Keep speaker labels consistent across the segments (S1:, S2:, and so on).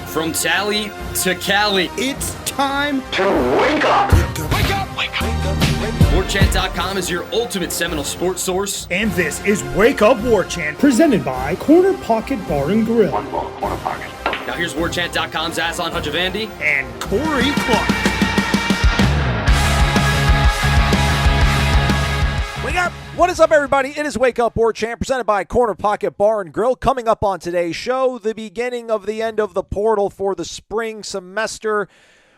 S1: From Tally to Cali,
S2: it's time
S3: to wake up.
S2: Wake up! Wake up!
S1: Warchant.com is your ultimate Seminole sports source.
S2: And this is Wake Up Warchant, presented by Corner Pocket Bar and Grill.
S3: One more Corner Pocket.
S1: Now here's Warchant.com's Aslan Hajavandi
S2: and Corey Clark.
S4: Wake up! What is up, everybody? It is Wake Up Warchant, presented by Corner Pocket Bar and Grill. Coming up on today's show, the beginning of the end of the portal for the spring semester,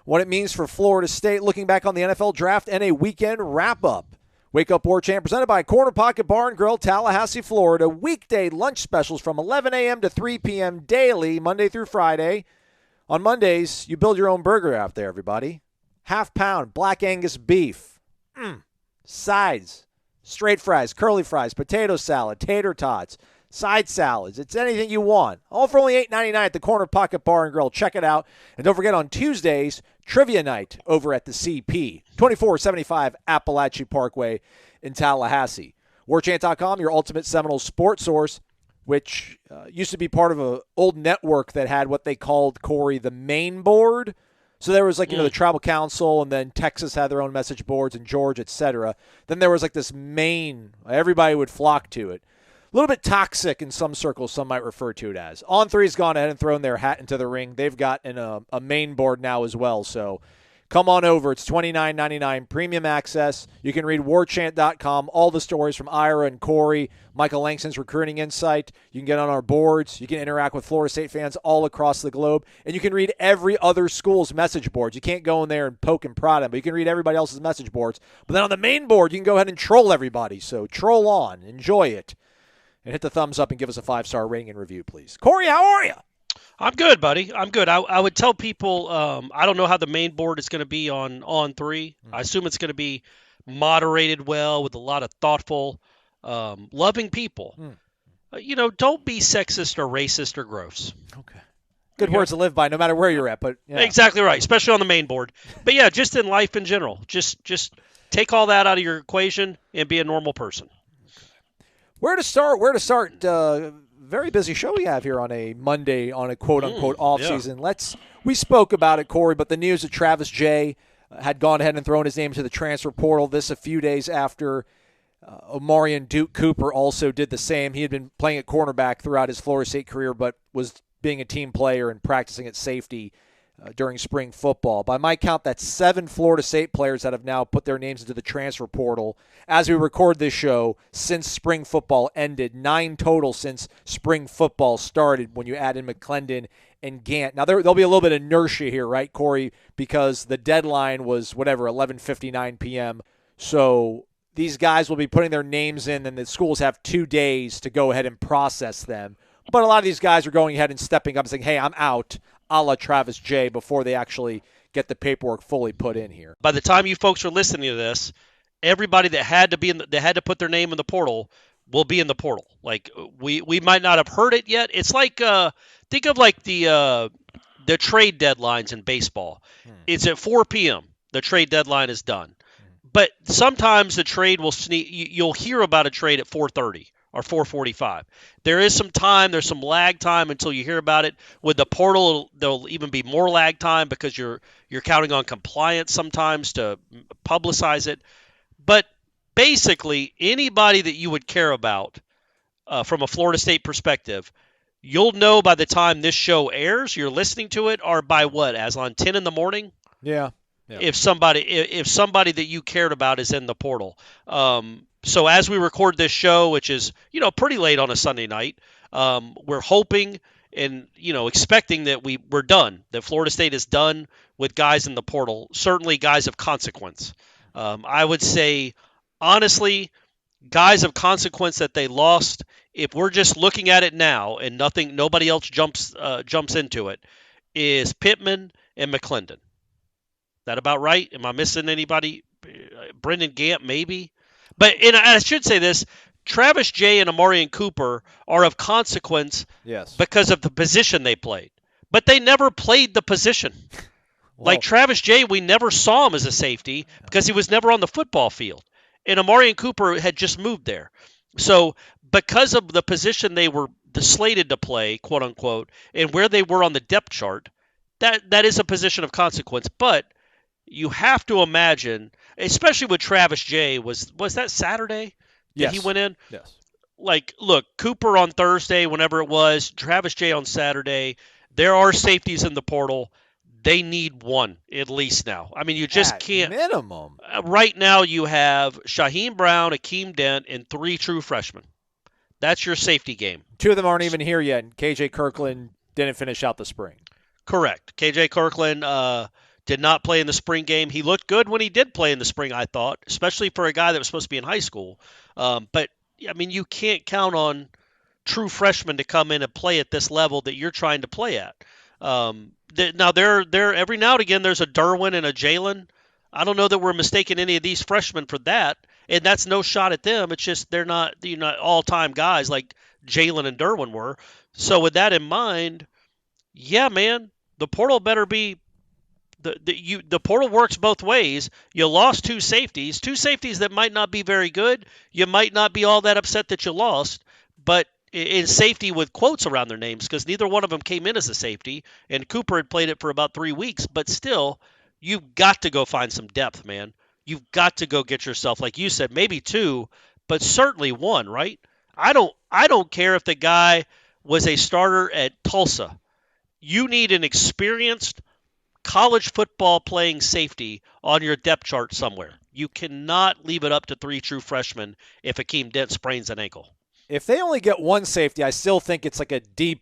S4: what it means for Florida State, looking back on the NFL draft, and a weekend wrap-up. Wake Up Warchant, presented by Corner Pocket Bar and Grill, Tallahassee, Florida. Weekday lunch specials from 11 a.m. to 3 p.m. daily, Monday through Friday. On Mondays, you build your own burger out there, everybody. Half-pound Black Angus beef. Sides. Straight fries, curly fries, potato salad, tater tots, side salads. It's anything you want. All for only $8.99 at the Corner Pocket Bar and Grill. Check it out. And don't forget, on Tuesdays, Trivia Night over at the CP, 2475 Appalachia Parkway in Tallahassee. Warchant.com, your ultimate Seminole sports source, which used to be part of an old network that had what they called, Corey, the main board. So there was the Tribal Council, and then Texas had their own message boards, and Georgia, etc. Then there was this main, everybody would flock to it. A little bit toxic in some circles, some might refer to it as. On3's gone ahead and thrown their hat into the ring. They've got a main board now as well. So come on over. It's $29.99 premium access. You can read warchant.com, all the stories from Ira and Corey, Michael Langston's recruiting insight. You can get on our boards. You can interact with Florida State fans all across the globe. And you can read every other school's message boards. You can't go in there and poke and prod them, but you can read everybody else's message boards. But then on the main board, you can go ahead and troll everybody. So troll on. Enjoy it. And hit the thumbs up and give us a 5-star rating and review, please. Corey, how are you?
S5: I'm good, buddy. I'm good. I would tell people I don't know how the main board is going to be on 3. I assume it's going to be moderated well with a lot of thoughtful, loving people. Don't be sexist or racist or gross.
S4: Okay. Good words to live by no matter where you're at. But yeah.
S5: Exactly right, especially on the main board. But, yeah, just in life in general. Just take all that out of your equation and be a normal person.
S4: Where to start? Very busy show we have here on a Monday on a quote-unquote off-season.
S5: Yeah.
S4: We spoke about it, Corey, but the news that Travis Jay had gone ahead and thrown his name to the transfer portal, this a few days after Omarion Duke Cooper also did the same. He had been playing at cornerback throughout his Florida State career, but was being a team player and practicing at safety during spring football. By my count, that's 7 Florida State players that have now put their names into the transfer portal as we record this show since spring football ended. 9 total since spring football started when you add in McClendon and Gant. Now, there'll be a little bit of inertia here, right, Corey, because the deadline was, 11:59 p.m. So these guys will be putting their names in, and the schools have 2 days to go ahead and process them. But a lot of these guys are going ahead and stepping up and saying, hey, I'm out, a la Travis Jay, before they actually get the paperwork fully put in here.
S5: By the time you folks are listening to this, everybody that had to put their name in the portal will be in the portal. We might not have heard it yet. It's like think of the trade deadlines in baseball. It's at 4 p.m. The trade deadline is done. But sometimes the trade will sneak. You'll hear about a trade at 4:30. Or 4:45. There is some time. There's some lag time until you hear about it. With the portal, there'll even be more lag time because you're counting on compliance sometimes to publicize it. But basically, anybody that you would care about from a Florida State perspective, you'll know by the time this show airs, you're listening to it, or by what, Aslan, 10 in the morning?
S4: Yeah.
S5: If somebody that you cared about is in the portal. So as we record this show, which is, pretty late on a Sunday night, we're hoping and, expecting that we're done, that Florida State is done with guys in the portal, certainly guys of consequence. I would say, honestly, guys of consequence that they lost, if we're just looking at it now and nobody else jumps into it, is Pittman and McClendon. That about right? Am I missing anybody? Brendan Gant, maybe? But I should say this, Travis Jay and Omarion Cooper are of consequence because of the position they played. But they never played the position. Like Travis Jay, we never saw him as a safety because he was never on the football field. And Omarion Cooper had just moved there. So because of the position they were slated to play, quote unquote, and where they were on the depth chart, that is a position of consequence. But you have to imagine, especially with Travis J. Was that Saturday that he went in?
S4: Yes.
S5: Like, look, Cooper on Thursday, whenever it was, Travis J on Saturday. There are safeties in the portal. They need one at least now. I mean, you just can't.
S4: Minimum.
S5: Right now, you have Shaheem Brown, Akeem Dent, and 3 true freshmen. That's your safety game.
S4: 2 of them aren't even here yet. And KJ Kirkland didn't finish out the spring.
S5: Correct. KJ Kirkland did not play in the spring game. He looked good when he did play in the spring, I thought, especially for a guy that was supposed to be in high school. But I mean, you can't count on true freshmen to come in and play at this level that you're trying to play at. Now, there every now and again, there's a Derwin and a Jalen. I don't know that we're mistaking any of these freshmen for that, and that's no shot at them. It's just they're not all-time guys like Jalen and Derwin were. So with that in mind, yeah, man, the portal better be the portal works both ways. You lost 2 safeties that might not be very good. You might not be all that upset that you lost, but in safety with quotes around their names, because neither one of them came in as a safety, and Cooper had played it for about 3 weeks. But still, you've got to go find some depth, man. You've got to go get yourself, like you said, maybe 2, but certainly 1, right? I don't care if the guy was a starter at Tulsa. You need an experienced college football playing safety on your depth chart somewhere. You cannot leave it up to 3 true freshmen if Akeem Dent sprains an ankle.
S4: If they only get 1 safety, I still think it's like a D+.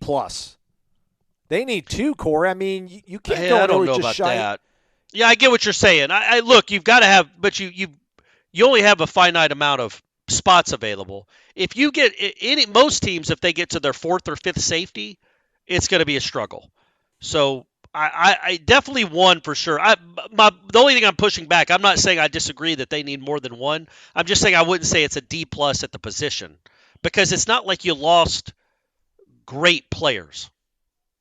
S4: They need 2, Corey. I mean, you can't go
S5: I don't know
S4: just
S5: about
S4: shy.
S5: that. Yeah, I get what you're saying. I look, you've got to have, but you only have a finite amount of spots available. If you get most teams, if they get to their 4th or 5th safety, it's going to be a struggle. So I definitely 1 for sure. The only thing I'm pushing back, I'm not saying I disagree that they need more than 1. I'm just saying I wouldn't say it's a D+ at the position, because it's not like you lost great players.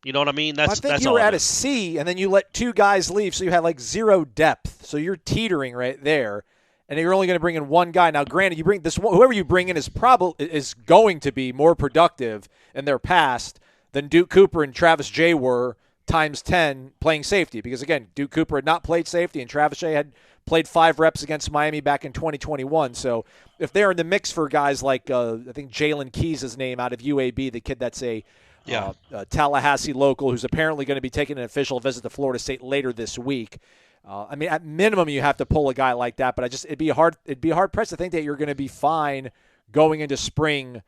S5: You know what I mean?
S4: I think you were at a C, and then you let 2 guys leave, so you had like 0 depth. So you're teetering right there, and you're only going to bring in 1 guy. Now, granted, you bring this whoever you bring in is going to be more productive in their past than Duke Cooper and Travis J were times 10 playing safety. Because again, Duke Cooper had not played safety, and Travis J had played 5 reps against Miami back in 2021. So if they're in the mix for guys like I think Jalen Keys' name out of UAB, the kid that's a Tallahassee local who's apparently going to be taking an official visit to Florida State later this week. I mean, at minimum, you have to pull a guy like that. But it'd be hard pressed to think that you're going to be fine going into spring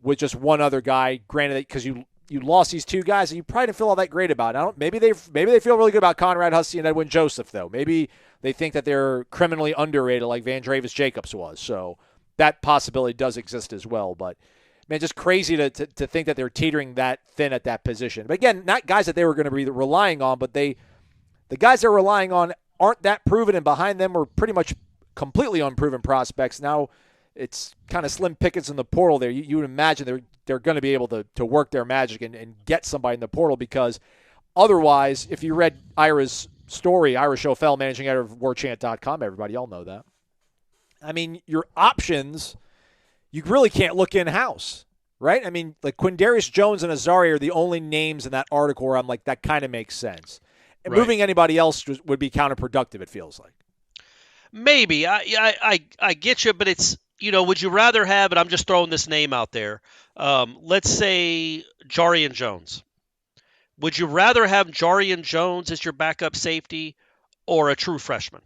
S4: with just 1 other guy. Granted, because you lost these 2 guys, and you probably didn't feel all that great about it. Maybe they feel really good about Conrad Hussey and Edwin Joseph, though. Maybe they think that they're criminally underrated like Van Dravis Jacobs was. So that possibility does exist as well. But man, just crazy to think that they're teetering that thin at that position. But again, not guys that they were going to be relying on, but the guys they're relying on aren't that proven, and behind them are pretty much completely unproven prospects. Now it's kind of slim pickings in the portal there. You would imagine they're going to be able to work their magic and get somebody in the portal, because otherwise, if you read Ira's story, Ira Schofel, managing editor of warchant.com, everybody, y'all know that. I mean, your options, you really can't look in-house, right? I mean, like Quindarius Jones and Azaria are the only names in that article where I'm like, that kind of makes sense. And moving anybody else would be counterproductive, it feels like.
S5: Maybe. I get you, but it's, would you rather have, and I'm just throwing this name out there, let's say Jarian Jones. Would you rather have Jarian Jones as your backup safety or a true freshman?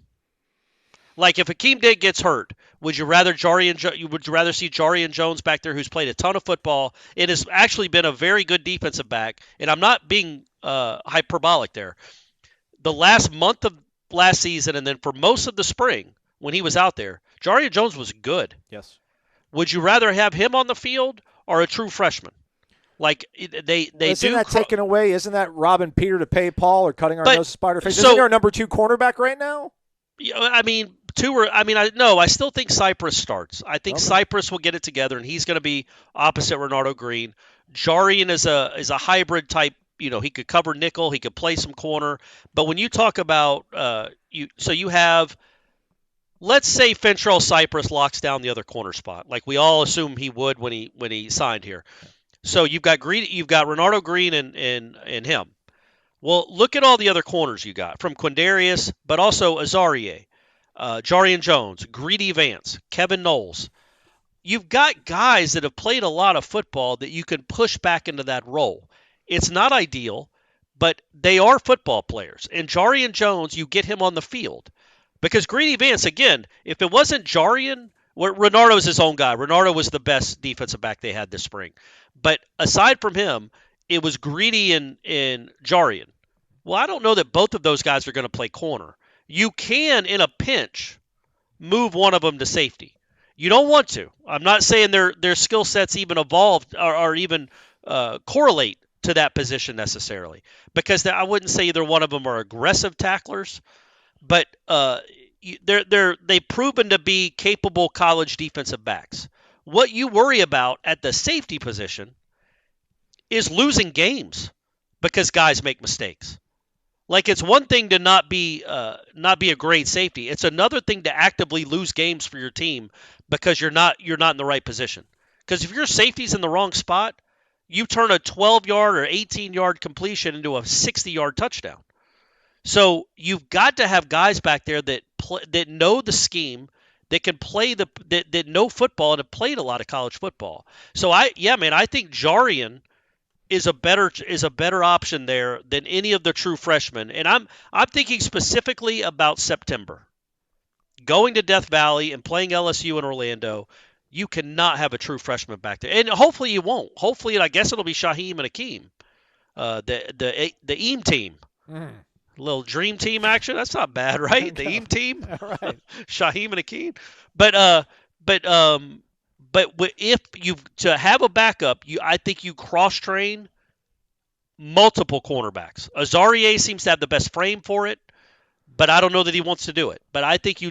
S5: Like if Akeem Dent gets hurt, would you rather see Jarian Jones back there, who's played a ton of football? It has actually been a very good defensive back, and I'm not being hyperbolic there. The last month of last season, and then for most of the spring when he was out there, Jarian Jones was good.
S4: Yes.
S5: Would you rather have him on the field or a true freshman? Like they
S4: isn't
S5: do.
S4: That taken away? Isn't that robbing Peter to pay Paul, or cutting our nose to spider face? Isn't there a number 2 cornerback right now?
S5: I mean, I still think Cypress starts. I think Cypress will get it together, and he's going to be opposite Renardo Green. Jarian is a hybrid type. He could cover nickel, he could play some corner. But when you talk about you have, let's say Fentrell Cypress locks down the other corner spot, like we all assume he would when he signed here. So you've got Renardo Green and him. Well, look at all the other corners you got from Quindarius, but also Azarie, Jarian Jones, Greedy Vance, Kevin Noles. You've got guys that have played a lot of football that you can push back into that role. It's not ideal, but they are football players. And Jarian Jones, you get him on the field. Because Greedy Vance, again, if it wasn't Jarian, Renardo's his own guy. Renardo was the best defensive back they had this spring. But aside from him, it was Greedy and Jarian. Well, I don't know that both of those guys are going to play corner. You can, in a pinch, move one of them to safety. You don't want to. I'm not saying their skill sets even evolved or even correlate to that position necessarily, because I wouldn't say either one of them are aggressive tacklers, but they've proven to be capable college defensive backs. What you worry about at the safety position is losing games because guys make mistakes. Like, it's one thing to not be a great safety. It's another thing to actively lose games for your team because you're not in the right position. Because if your safety's in the wrong spot, you turn a 12-yard or 18-yard completion into a 60-yard touchdown. So you've got to have guys back there that know the scheme, that can play that know football and have played a lot of college football. So I think Jarian is a better option there than any of the true freshmen. And I'm thinking specifically about September. Going to Death Valley and playing LSU in Orlando, you cannot have a true freshman back there. And hopefully you won't. Hopefully, I guess it'll be Shaheem and Akeem, the EAM team. A little dream team action. That's not bad, right? The EAM team.
S4: Right.
S5: Shaheem and Akeem. But if to have a backup, I think you cross-train multiple cornerbacks. Azarie seems to have the best frame for it, but I don't know that he wants to do it. But I think you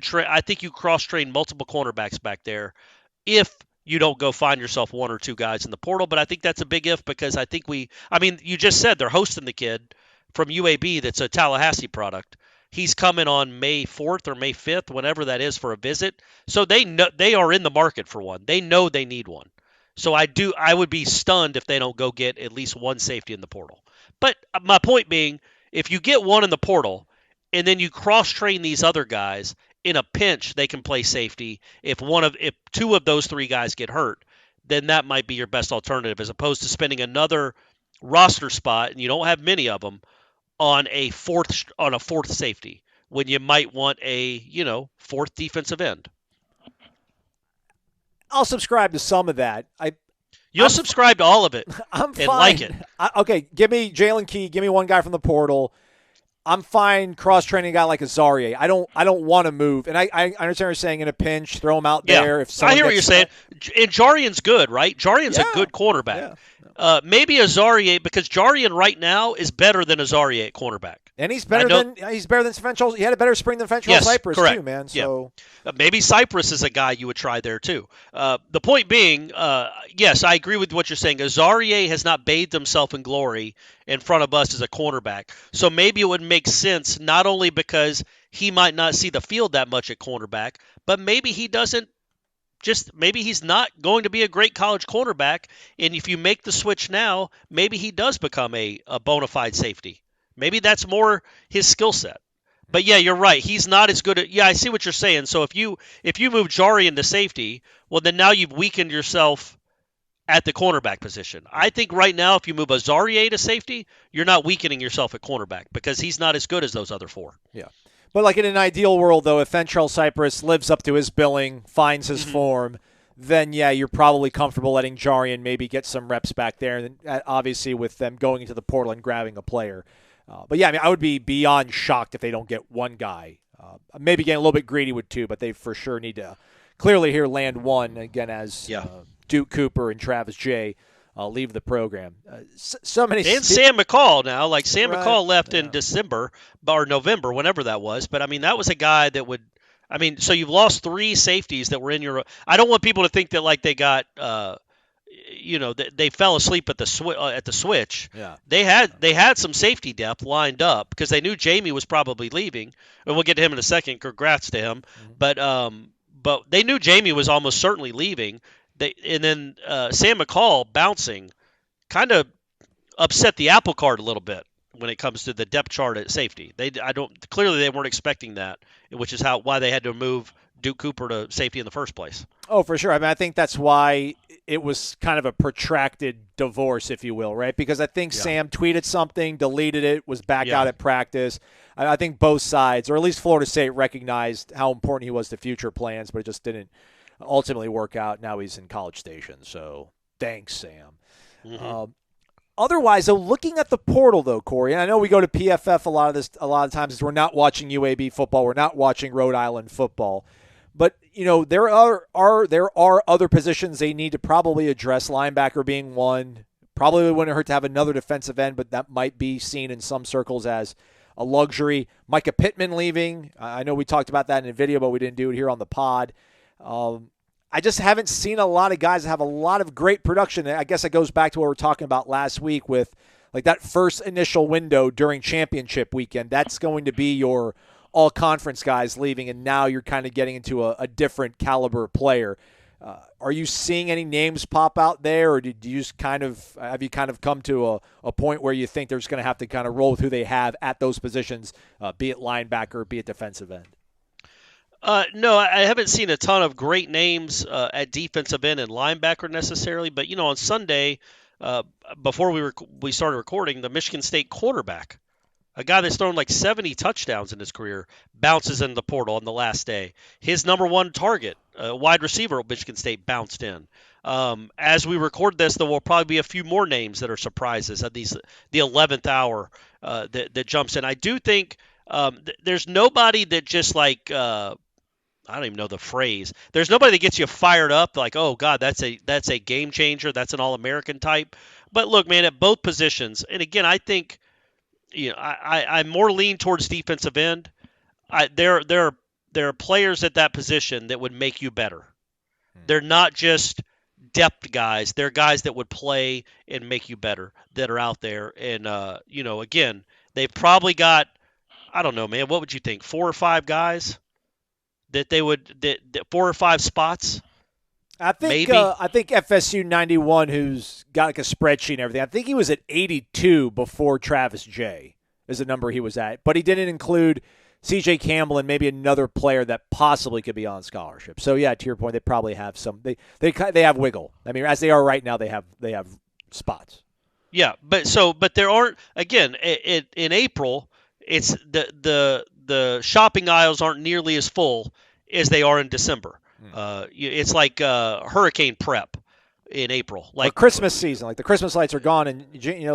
S5: cross-train multiple cornerbacks back there if you don't go find yourself one or two guys in the portal. But I think that's a big if, because I think you just said they're hosting the kid from UAB that's a Tallahassee product. He's coming on May 4th or May 5th, whenever that is, for a visit. So they know they are in the market for one. They know they need one. So I would be stunned if they don't go get at least one safety in the portal. But my point being, if you get one in the portal and then you cross-train these other guys, in a pinch they can play safety. If two of those three guys get hurt, then that might be your best alternative, as opposed to spending another roster spot, and you don't have many of them, on a fourth safety when you might want a fourth defensive end.
S4: I'll subscribe to some of that.
S5: You'll subscribe to all of it.
S4: I'm fine.
S5: And like it.
S4: Okay, give me Jalen Key. Give me one guy from the portal. I'm fine cross-training a guy like Azarie. I don't want to move. And I understand what you're saying, in a pinch, throw him out there. If
S5: I hear what you're saying. And Jarian's good, right? Jarian's a good quarterback. Yeah. Maybe Azarie, because Jarian right now is better than Azarie at cornerback. And he's better than
S4: Central. He had a better spring than Central Cypress,
S5: correct.
S4: too, man. So
S5: maybe Cypress is a guy you would try there too. The point being, yes, I agree with what you're saying. Azarie has not bathed himself in glory in front of us as a cornerback. So maybe it would make sense, not only because he might not see the field that much at cornerback, but maybe he doesn't. Maybe he's not going to be a great college cornerback, and if you make the switch now, maybe he does become a bona fide safety. Maybe that's more his skill set. But yeah, you're right. He's not as good at. Yeah, I see what you're saying. So if you move Jarian to safety, well, then now you've weakened yourself at the cornerback position. I think right now, if you move Azarie to safety, you're not weakening yourself at cornerback, because he's not as good as those other four.
S4: Yeah. But like in an ideal world, though, if Fentrell Cypress lives up to his billing, finds his form, then, yeah, you're probably comfortable letting Jarian maybe get some reps back there, and obviously with them going into the portal and grabbing a player. But, yeah, I mean, I would be beyond shocked if they don't get one guy. Maybe getting a little bit greedy with two, but they for sure need to clearly here land one, again, as Duke Cooper and Travis J. Leave the program. So many.
S5: And Sam McCall now. Like, Sam McCall left in December or November, whenever that was. But, I mean, that was a guy that would – I mean, so you've lost three safeties that were in your – I don't want people to think that, like, they got they fell asleep at the switch. Yeah. They had some safety depth lined up because they knew Jamie was probably leaving. And we'll get to him in a second. Congrats to him. Mm-hmm. But they knew Jamie was almost certainly leaving. And then Sam McCall bouncing kind of upset the apple cart a little bit when it comes to the depth chart at safety. Clearly they weren't expecting that, which is why they had to move Duke Cooper to safety in the first place.
S4: Oh, for sure. I mean, I think that's why it was kind of a protracted divorce, if you will, right? Because I think Sam tweeted something, deleted it, was back out at practice. I think both sides, or at least Florida State, recognized how important he was to future plans, but it just didn't ultimately work out. Now he's in College Station, so thanks, Sam.
S5: Mm-hmm.
S4: Otherwise, though, looking at the portal, though, Corey, and I know we go to PFF a lot of times is we're not watching UAB football, we're not watching Rhode Island football. But, there are other positions they need to probably address, linebacker being one. Probably wouldn't hurt to have another defensive end, but that might be seen in some circles as a luxury. Mycah Pittman leaving. I know we talked about that in a video, but we didn't do it here on the pod. I just haven't seen a lot of guys that have a lot of great production. I guess it goes back to what we were talking about last week with like that first initial window during championship weekend. That's going to be your all-conference guys leaving, and now you're kind of getting into a different caliber player. Are you seeing any names pop out there, or have you kind of come to a point where you think they're just going to have to kind of roll with who they have at those positions, be it linebacker, be it defensive end?
S5: No, I haven't seen a ton of great names at defensive end and linebacker necessarily, but on Sunday, before we started recording, the Michigan State quarterback, a guy that's thrown like 70 touchdowns in his career, bounces in the portal on the last day. His number one target, wide receiver at Michigan State, bounced in. As we record this, there will probably be a few more names that are surprises at the 11th hour that jumps in. I do think there's nobody that just like I don't even know the phrase. There's nobody that gets you fired up like, oh God, that's a game changer. That's an All-American type. But look, man, at both positions, and again, I think I'm more lean towards defensive end. There are players at that position that would make you better. They're not just depth guys. They're guys that would play and make you better that are out there. And again, they've probably got, I don't know, man. What would you think? 4 or 5 guys that 4 or 5 spots.
S4: I think
S5: maybe.
S4: I think FSU 91, who's got like a spreadsheet and everything. I think he was at 82 before Travis J. is the number he was at, but he didn't include C.J. Campbell and maybe another player that possibly could be on scholarship. So yeah, to your point, they probably have some. They have wiggle. I mean, as they are right now, they have spots.
S5: Yeah, but there aren't, again, in April. It's the shopping aisles aren't nearly as full as they are in December. It's like hurricane prep in April, like
S4: or Christmas season. Like the Christmas lights are gone, and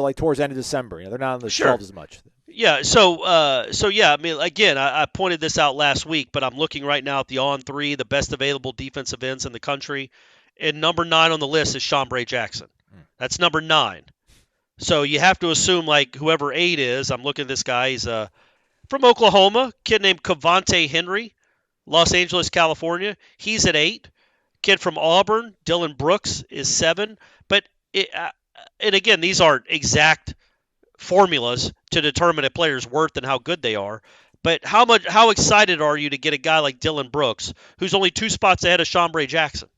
S4: like towards the end of December, they're not on the shelves as much.
S5: Yeah. So yeah. I mean, again, I pointed this out last week, but I'm looking right now at the On3, the best available defensive ends in the country, and number 9 on the list is Chambray Jackson. That's number 9. So you have to assume like whoever 8 is. I'm looking at this guy. He's from Oklahoma, kid named Cavante Henry, Los Angeles, California. He's at 8. Kid from Auburn, Dylan Brooks, is 7. But and again, these aren't exact formulas to determine a player's worth and how good they are. But how excited are you to get a guy like Dylan Brooks, who's only 2 spots ahead of Chambray Jackson?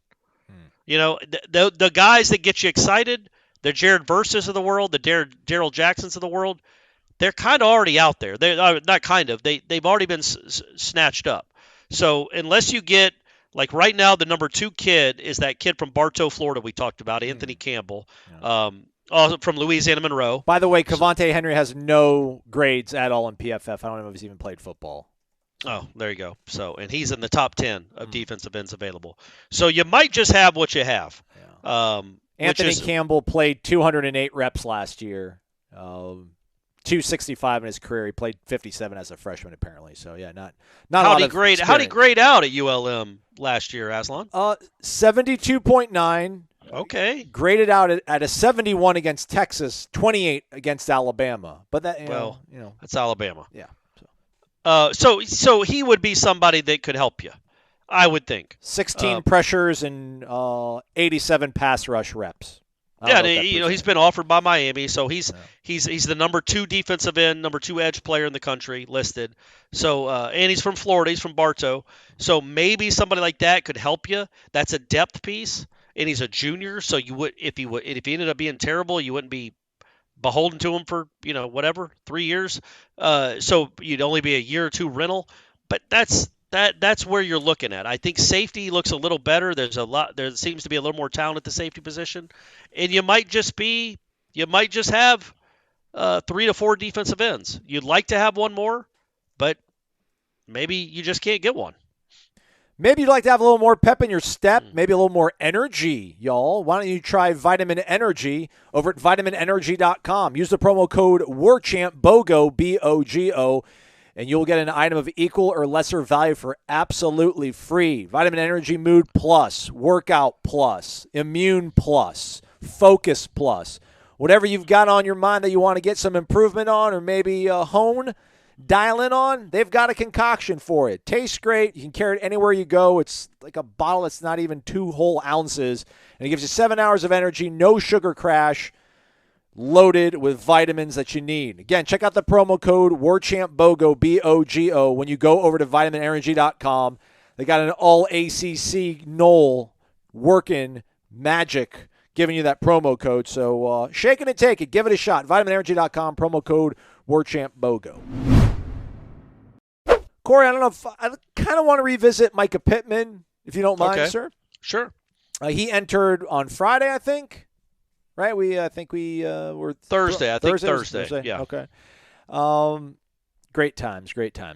S5: The guys that get you excited, the Jared Verses of the world, the Daryl Jacksons of the world, they're kind of already out there. They're not kind of. They've already been snatched up. So unless you get, like right now, the number 2 kid is that kid from Bartow, Florida we talked about, Anthony Campbell, also from Louisiana Monroe.
S4: By the way, Cavante Henry has no grades at all in PFF. I don't know if he's even played football.
S5: Oh, there you go. So, and he's in the top 10 of defensive ends available. So you might just have what you have.
S4: Yeah. Anthony Campbell played 208 reps last year, 265 in his career. He played 57 as a freshman, apparently. So yeah, not a lot of experience.
S5: How'd he grade out at ULM last year, Aslan?
S4: 72.9.
S5: Okay.
S4: Graded out at a 71 against Texas, 28 against Alabama. But that
S5: that's Alabama.
S4: Yeah.
S5: So he would be somebody that could help you, I would think.
S4: 16 pressures and 87 pass rush reps.
S5: Yeah, he's been offered by Miami, so he's the number 2 defensive end, number 2 edge player in the country listed. So and he's from Florida, he's from Bartow. So maybe somebody like that could help you. That's a depth piece, and he's a junior, so you would if he ended up being terrible, you wouldn't be beholden to him for, whatever, 3 years. So you'd only be a year or two rental. But that's where you're looking at. I think safety looks a little better. There seems to be a little more talent at the safety position. And you might just have 3 to 4 defensive ends. You'd like to have one more, but maybe you just can't get one.
S4: Maybe you'd like to have a little more pep in your step, maybe a little more energy, y'all. Why don't you try Vitamin Energy over at vitaminenergy.com. Use the promo code WARCHANT, BOGO, B-O-G-O, and you'll get an item of equal or lesser value for absolutely free. Vitamin Energy Mood Plus, Workout Plus, Immune Plus, Focus Plus. Whatever you've got on your mind that you want to get some improvement on or maybe dial in on, they've got a concoction for it. Tastes great. You can carry it anywhere you go. It's like a bottle that's not even 2 whole ounces. And it gives you 7 hours of energy, no sugar crash, loaded with vitamins that you need. Again, check out the promo code WARCHANTBOGO, B-O-G-O, when you go over to vitaminenergy.com. They got an all-ACC Nole working magic giving you that promo code. So shake it and take it. Give it a shot. vitaminenergy.com, promo code WARCHANTBOGO. Corey, I don't know if I kind of want to revisit Mycah Pittman, if you don't mind, sir.
S5: Sure.
S4: He entered on Friday, I think. Right? I think we were
S5: Thursday. Thursday. Yeah.
S4: Okay. Great times,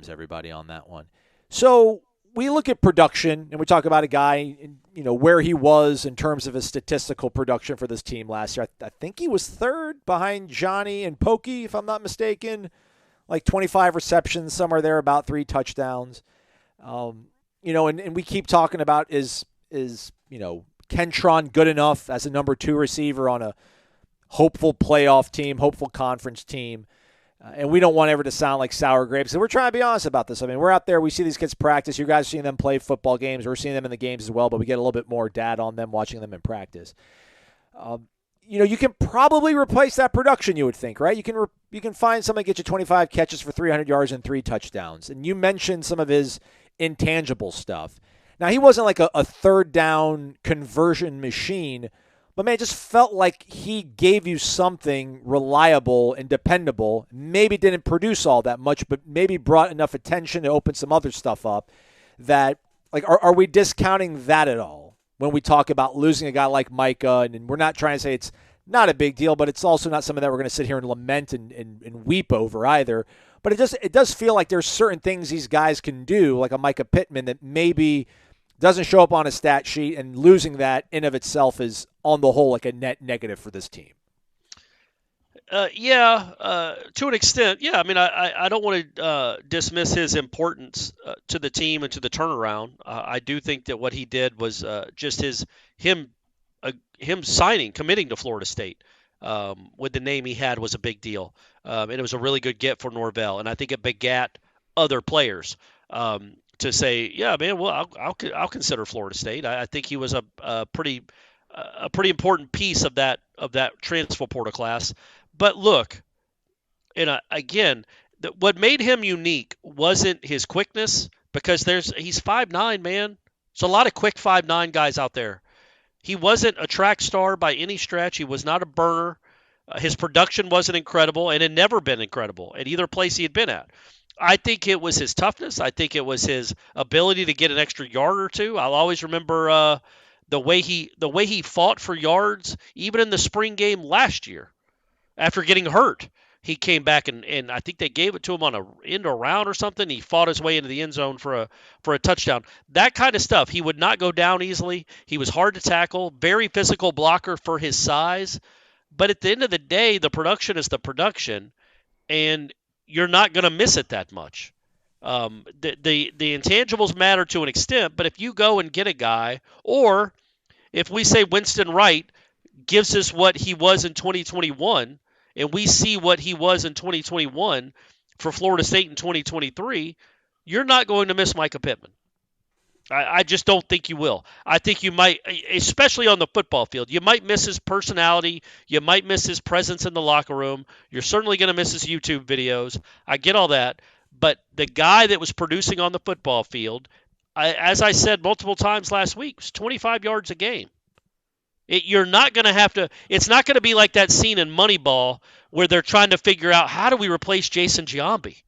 S4: everybody, on that one. So we look at production, and we talk about a guy, where he was in terms of his statistical production for this team last year. I think he was third behind Johnny and Pokey, if I'm not mistaken. Like 25 receptions, somewhere there, about 3 touchdowns. And we keep talking about is Kentron good enough as a number 2 receiver on a hopeful playoff team, hopeful conference team. And we don't want ever to sound like sour grapes. And we're trying to be honest about this. I mean, we're out there. We see these kids practice. You guys are seeing them play football games. We're seeing them in the games as well, but we get a little bit more data on them watching them in practice. You can probably replace that production, you would think, right? You can find somebody get you 25 catches for 300 yards and 3 touchdowns. And you mentioned some of his intangible stuff. Now, he wasn't like a third down conversion machine, but, man, it just felt like he gave you something reliable and dependable. Maybe didn't produce all that much, but maybe brought enough attention to open some other stuff up that, like, are we discounting that at all when we talk about losing a guy like Mycah? And we're not trying to say it's not a big deal, but it's also not something that we're going to sit here and lament and weep over either. But it does feel like there's certain things these guys can do, like a Mycah Pittman, that maybe doesn't show up on a stat sheet, and losing that in of itself is, on the whole, like a net negative for this team.
S5: To an extent, yeah. I mean, I don't want to dismiss his importance to the team and to the turnaround. I do think that what he did was just him committing to Florida State with the name he had was a big deal, and it was a really good get for Norvell, and I think it begat other players to say, yeah, man, well, I'll consider Florida State. I think he was a pretty important piece of that transfer portal class. But look, and again, what made him unique wasn't his quickness, because he's 5'9", man. There's a lot of quick 5'9" guys out there. He wasn't a track star by any stretch. He was not a burner. His production wasn't incredible, and had never been incredible at either place he had been at. I think it was his toughness. I think it was his ability to get an extra yard or two. I'll always remember the way he fought for yards, even in the spring game last year. After getting hurt, he came back and I think they gave it to him on a end around or something. He fought his way into the end zone for a touchdown. That kind of stuff. He would not go down easily. He was hard to tackle, very physical blocker for his size. But at the end of the day, the production is the production, and you're not going to miss it that much. The intangibles matter to an extent, but if you go and get a guy, or if we say Winston Wright gives us what he was in 2021, and we see what he was in 2021 for Florida State in 2023, you're not going to miss Mycah Pittman. I just don't think you will. I think you might, especially on the football field, you might miss his personality. You might miss his presence in the locker room. You're certainly going to miss his YouTube videos. I get all that. But the guy that was producing on the football field, as I said multiple times last week, was 25 yards a game. You're not going to have to – it's not going to be like that scene in Moneyball where they're trying to figure out how do we replace Jason Giambi?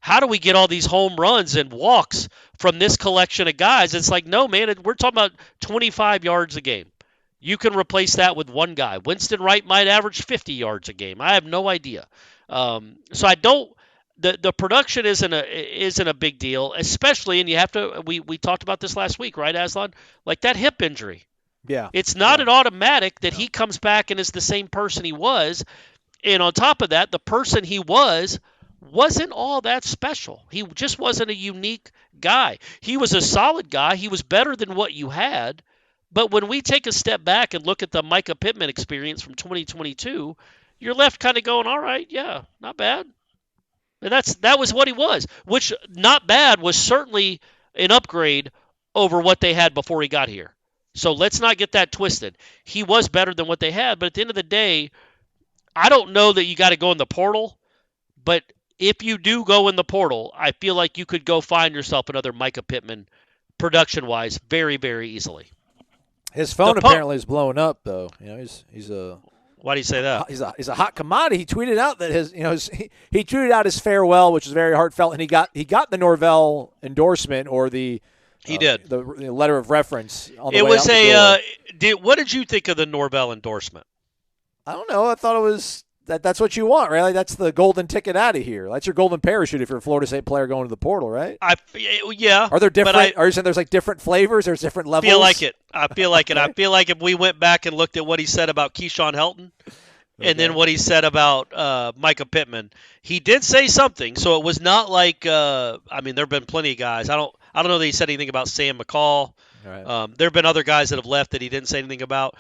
S5: How do we get all these home runs and walks from this collection of guys? It's like, no, man, we're talking about 25 yards a game. You can replace that with one guy. Winston Wright might average 50 yards a game. I have no idea. So I don't – the production isn't a big deal, especially – and you have to – we talked about this last week, right, Aslan? Like that hip injury.
S4: Yeah.
S5: It's not an automatic that he comes back and is the same person he was. And on top of that, the person he wasn't all that special. He just wasn't a unique guy. He was a solid guy. He was better than what you had. But when we take a step back and look at the Mycah Pittman experience from 2022, you're left kind of going, all right, yeah, not bad. And that was what he was, which not bad was certainly an upgrade over what they had before he got here. So let's not get that twisted. He was better than what they had, but at the end of the day, I don't know that you got to go in the portal, but if you do go in the portal, I feel like you could go find yourself another Mycah Pittman production-wise very, very easily.
S4: His phone apparently is blowing up, though. You know, he's a.
S5: Why do you say that?
S4: He's a hot commodity. He tweeted out that he tweeted out his farewell, which was very heartfelt, and he got the Norvell endorsement or the.
S5: He did
S4: the letter of reference. On the
S5: it
S4: way
S5: was
S4: out the door.
S5: What did you think of the Norvell endorsement?
S4: I don't know. I thought it was that's what you want, right? Like that's the golden ticket out of here. That's your golden parachute if you're a Florida State player going to the portal, right?
S5: Yeah.
S4: Are there different? Are you saying there's like different flavors? There's different levels.
S5: I feel like it. Okay. I feel like if we went back and looked at what he said about Keyshawn Helton. Okay. And then what he said about Mycah Pittman, he did say something. So it was not like there have been plenty of guys. I don't know that he said anything about Sam McCall. Right. There have been other guys that have left that he didn't say anything about.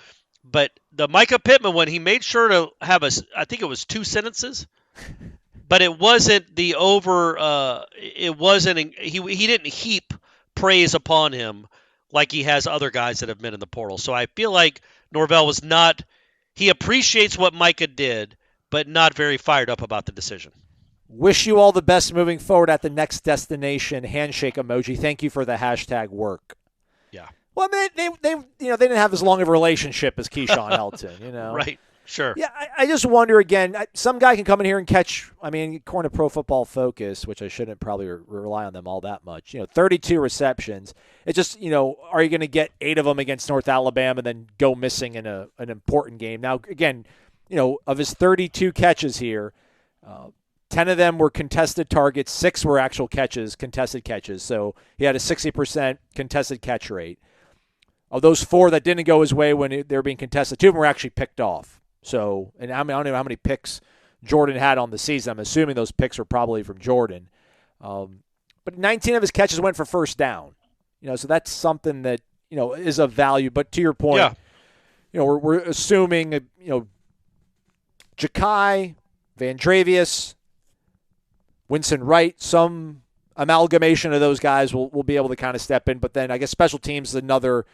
S5: But the Mycah Pittman one, he made sure to have I think it was 2 sentences. But it wasn't the over. It wasn't. He didn't heap praise upon him like he has other guys that have been in the portal. So I feel like Norvell was not. He appreciates what Mycah did, but not very fired up about the decision.
S4: Wish you all the best moving forward at the next destination. Handshake emoji. Thank you for the hashtag work.
S5: Yeah.
S4: Well, they didn't have as long of a relationship as Keyshawn Helton, you know.
S5: Right. Sure.
S4: Yeah, I just wonder again. Some guy can come in here and catch. According to Pro Football Focus, which I shouldn't probably rely on them all that much. 32 receptions. It's just are you going to get 8 of them against North Alabama and then go missing in an important game? Now, again, of his 32 catches here, 10 of them were contested targets. 6 were actual contested catches. So he had a 60% contested catch rate. Of those 4 that didn't go his way when they were being contested, 2 of them were actually picked off. So, and I don't know how many picks Jordan had on the season. I'm assuming those picks were probably from Jordan. But 19 of his catches went for first down. So that's something that, is of value. But to your point, we're assuming, Ja'Kai, Vandrevius, Winston Wright, some amalgamation of those guys will be able to kind of step in. But then I guess special teams is another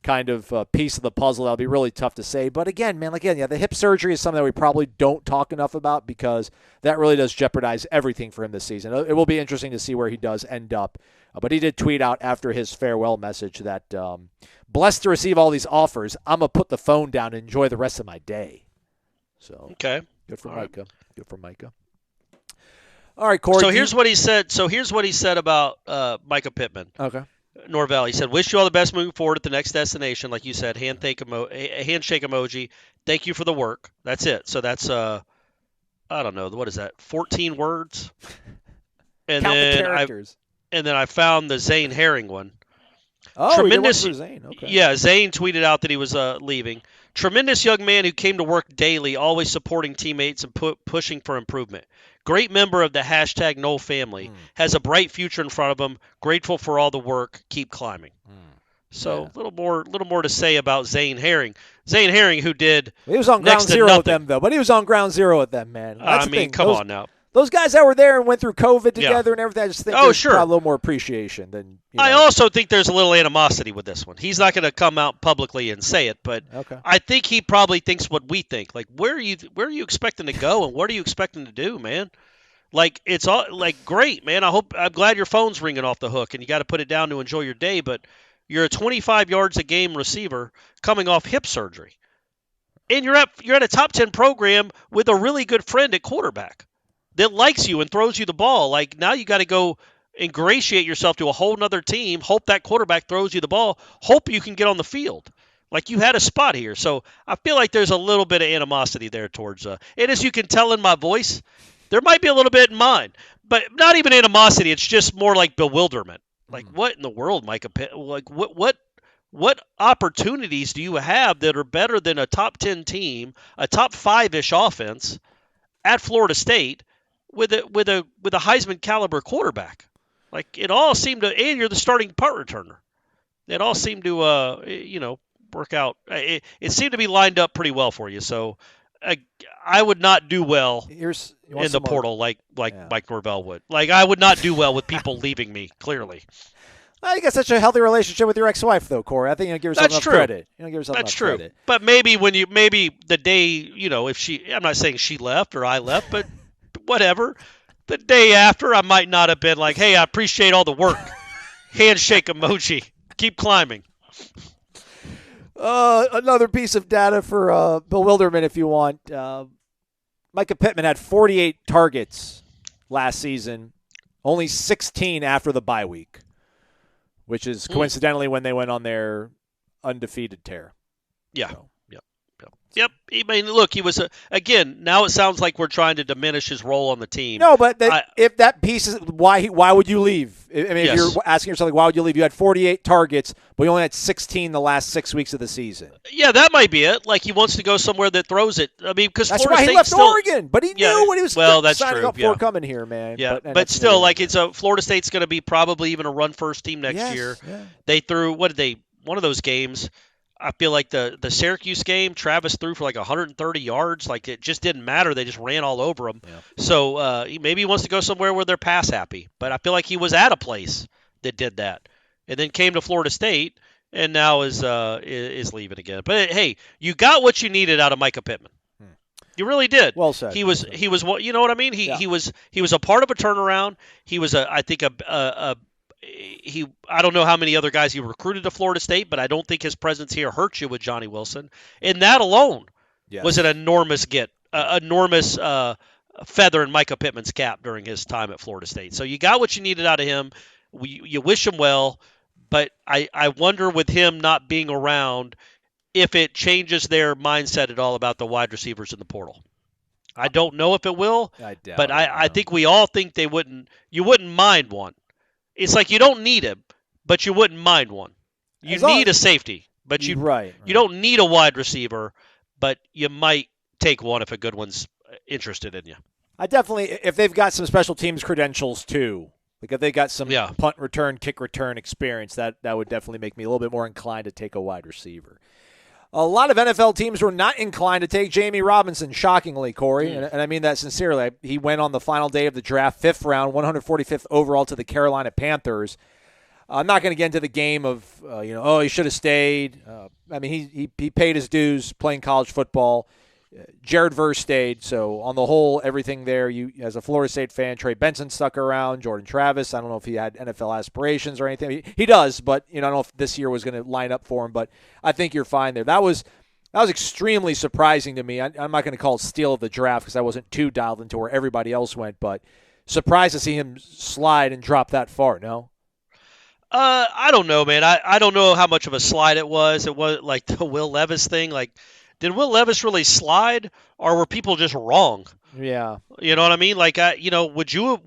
S4: kind of piece of the puzzle. That'll be really tough to say. But again, the hip surgery is something that we probably don't talk enough about because that really does jeopardize everything for him this season. It will be interesting to see where he does end up. But he did tweet out after his farewell message that blessed to receive all these offers. I'm going to put the phone down and enjoy the rest of my day. So
S5: okay.
S4: Good for Mycah. Right. Good for Mycah. All right, Corey.
S5: So here's what he said about Mycah Pittman.
S4: Okay.
S5: Norvell, he said, wish you all the best moving forward at the next destination. Like you said, handshake emoji. Thank you for the work. That's it. So that's, I don't know, what is that, 14 words? And
S4: Count
S5: then
S4: the characters.
S5: And then I found the Zane Herring one.
S4: Oh, tremendous. Zane. Okay.
S5: Yeah, Zane tweeted out that he was leaving. Tremendous young man who came to work daily, always supporting teammates and pushing for improvement. Great member of the hashtag Nole family. Has a bright future in front of him. Grateful for all the work. Keep climbing. So a little more to say about Zane Herring. Zane Herring, who did
S4: he was on ground zero with them though, but he was on ground zero with them, man.
S5: Come on now.
S4: Those guys that were there and went through COVID together and everything, I just think there's probably a little more appreciation than.
S5: I also think there's a little animosity with this one. He's not going to come out publicly and say it, but I think he probably thinks what we think. Like, where are you expecting to go, and what are you expecting to do, man? Like, it's all like great, man. I'm glad your phone's ringing off the hook, and you got to put it down to enjoy your day, but You're a 25 yards a game receiver coming off hip surgery. And you're at a top 10 program with a really good friend at quarterback that likes you and throws you the ball. Like, now you got to go ingratiate yourself to a whole nother team, hope that quarterback throws you the ball, hope you can get on the field. Like, you had a spot here. So I feel like there's a little bit of animosity there towards and as you can tell in my voice, there might be a little bit in mine. But not even animosity, it's just more like bewilderment. Like, what in the world, Mycah Pittman? Like, what opportunities do you have that are better than a top 10 team, a top 5-ish offense at Florida State with a Heisman caliber quarterback? Like, it all seemed to, and you're the starting punt returner. It all seemed to work out. It seemed to be lined up pretty well for you. So I would not do well in the portal like Mike Norvell would. Like, I would not do well with people leaving me, clearly.
S4: I think that's such a healthy relationship with your ex-wife, though, Corey. I think you give yourself enough credit. You don't give yourself enough credit.
S5: But maybe the day, if I'm not saying she left or I left, but whatever, the day after, I might not have been like, hey, I appreciate all the work. Handshake emoji. Keep climbing.
S4: Another piece of data for bewilderment, if you want. Mycah Pittman had 48 targets last season, only 16 after the bye week, which is coincidentally when they went on their undefeated tear.
S5: Yeah. Yep. I mean, look, he was again. Now it sounds like we're trying to diminish his role on the team.
S4: No, but if that piece is why would you leave? I mean, if you're asking yourself, like, why would you leave? You had 48 targets, but you only had 16 the last 6 weeks of the season.
S5: Yeah, that might be it. Like, he wants to go somewhere that throws it. I mean, because
S4: that's
S5: Florida
S4: why
S5: State
S4: he left
S5: still,
S4: Oregon, but he knew what he was signing up for coming here, man.
S5: Yeah, but still, like, Florida State's going to be probably even a run-first team next year. Yeah. They threw one of those games. I feel like the Syracuse game, Travis threw for like 130 yards. Like, it just didn't matter. They just ran all over him. Yeah. So maybe he wants to go somewhere where they're pass happy. But I feel like he was at a place that did that, and then came to Florida State, and now is leaving again. But hey, you got what you needed out of Mycah Pittman. You really did.
S4: Well said.
S5: He was what, you know what I mean? He was a part of a turnaround. He was I don't know how many other guys he recruited to Florida State, but I don't think his presence here hurt you with Johnny Wilson. And that alone was an enormous enormous feather in Mycah Pittman's cap during his time at Florida State. So you got what you needed out of him. You wish him well, but I wonder with him not being around if it changes their mindset at all about the wide receivers in the portal. I don't know if it will, but I think we all think you wouldn't mind one. It's like you don't need him, but you wouldn't mind one. You need a safety, but you don't need a wide receiver, but you might take one if a good one's interested in you.
S4: I definitely, if they've got some special teams credentials too, like if they got some punt return, kick return experience, that would definitely make me a little bit more inclined to take a wide receiver. A lot of NFL teams were not inclined to take Jamie Robinson, shockingly, Corey, and I mean that sincerely. He went on the final day of the draft, 5th round, 145th overall to the Carolina Panthers. I'm not going to get into the game of, he should have stayed. I mean, he paid his dues playing college football. Jared Verse stayed, so on the whole, everything there, you as a Florida State fan, Trey Benson stuck around, Jordan Travis, I don't know if he had NFL aspirations or anything. He does, but I don't know if this year was going to line up for him, but I think you're fine there. That was extremely surprising to me. I'm not going to call it steal of the draft because I wasn't too dialed into where everybody else went, but surprised to see him slide and drop that far, no?
S5: I don't know, man. I don't know how much of a slide it was. It was like the Will Levis thing, like, did Will Levis really slide, or were people just wrong?
S4: Yeah.
S5: You know what I mean? Like, would you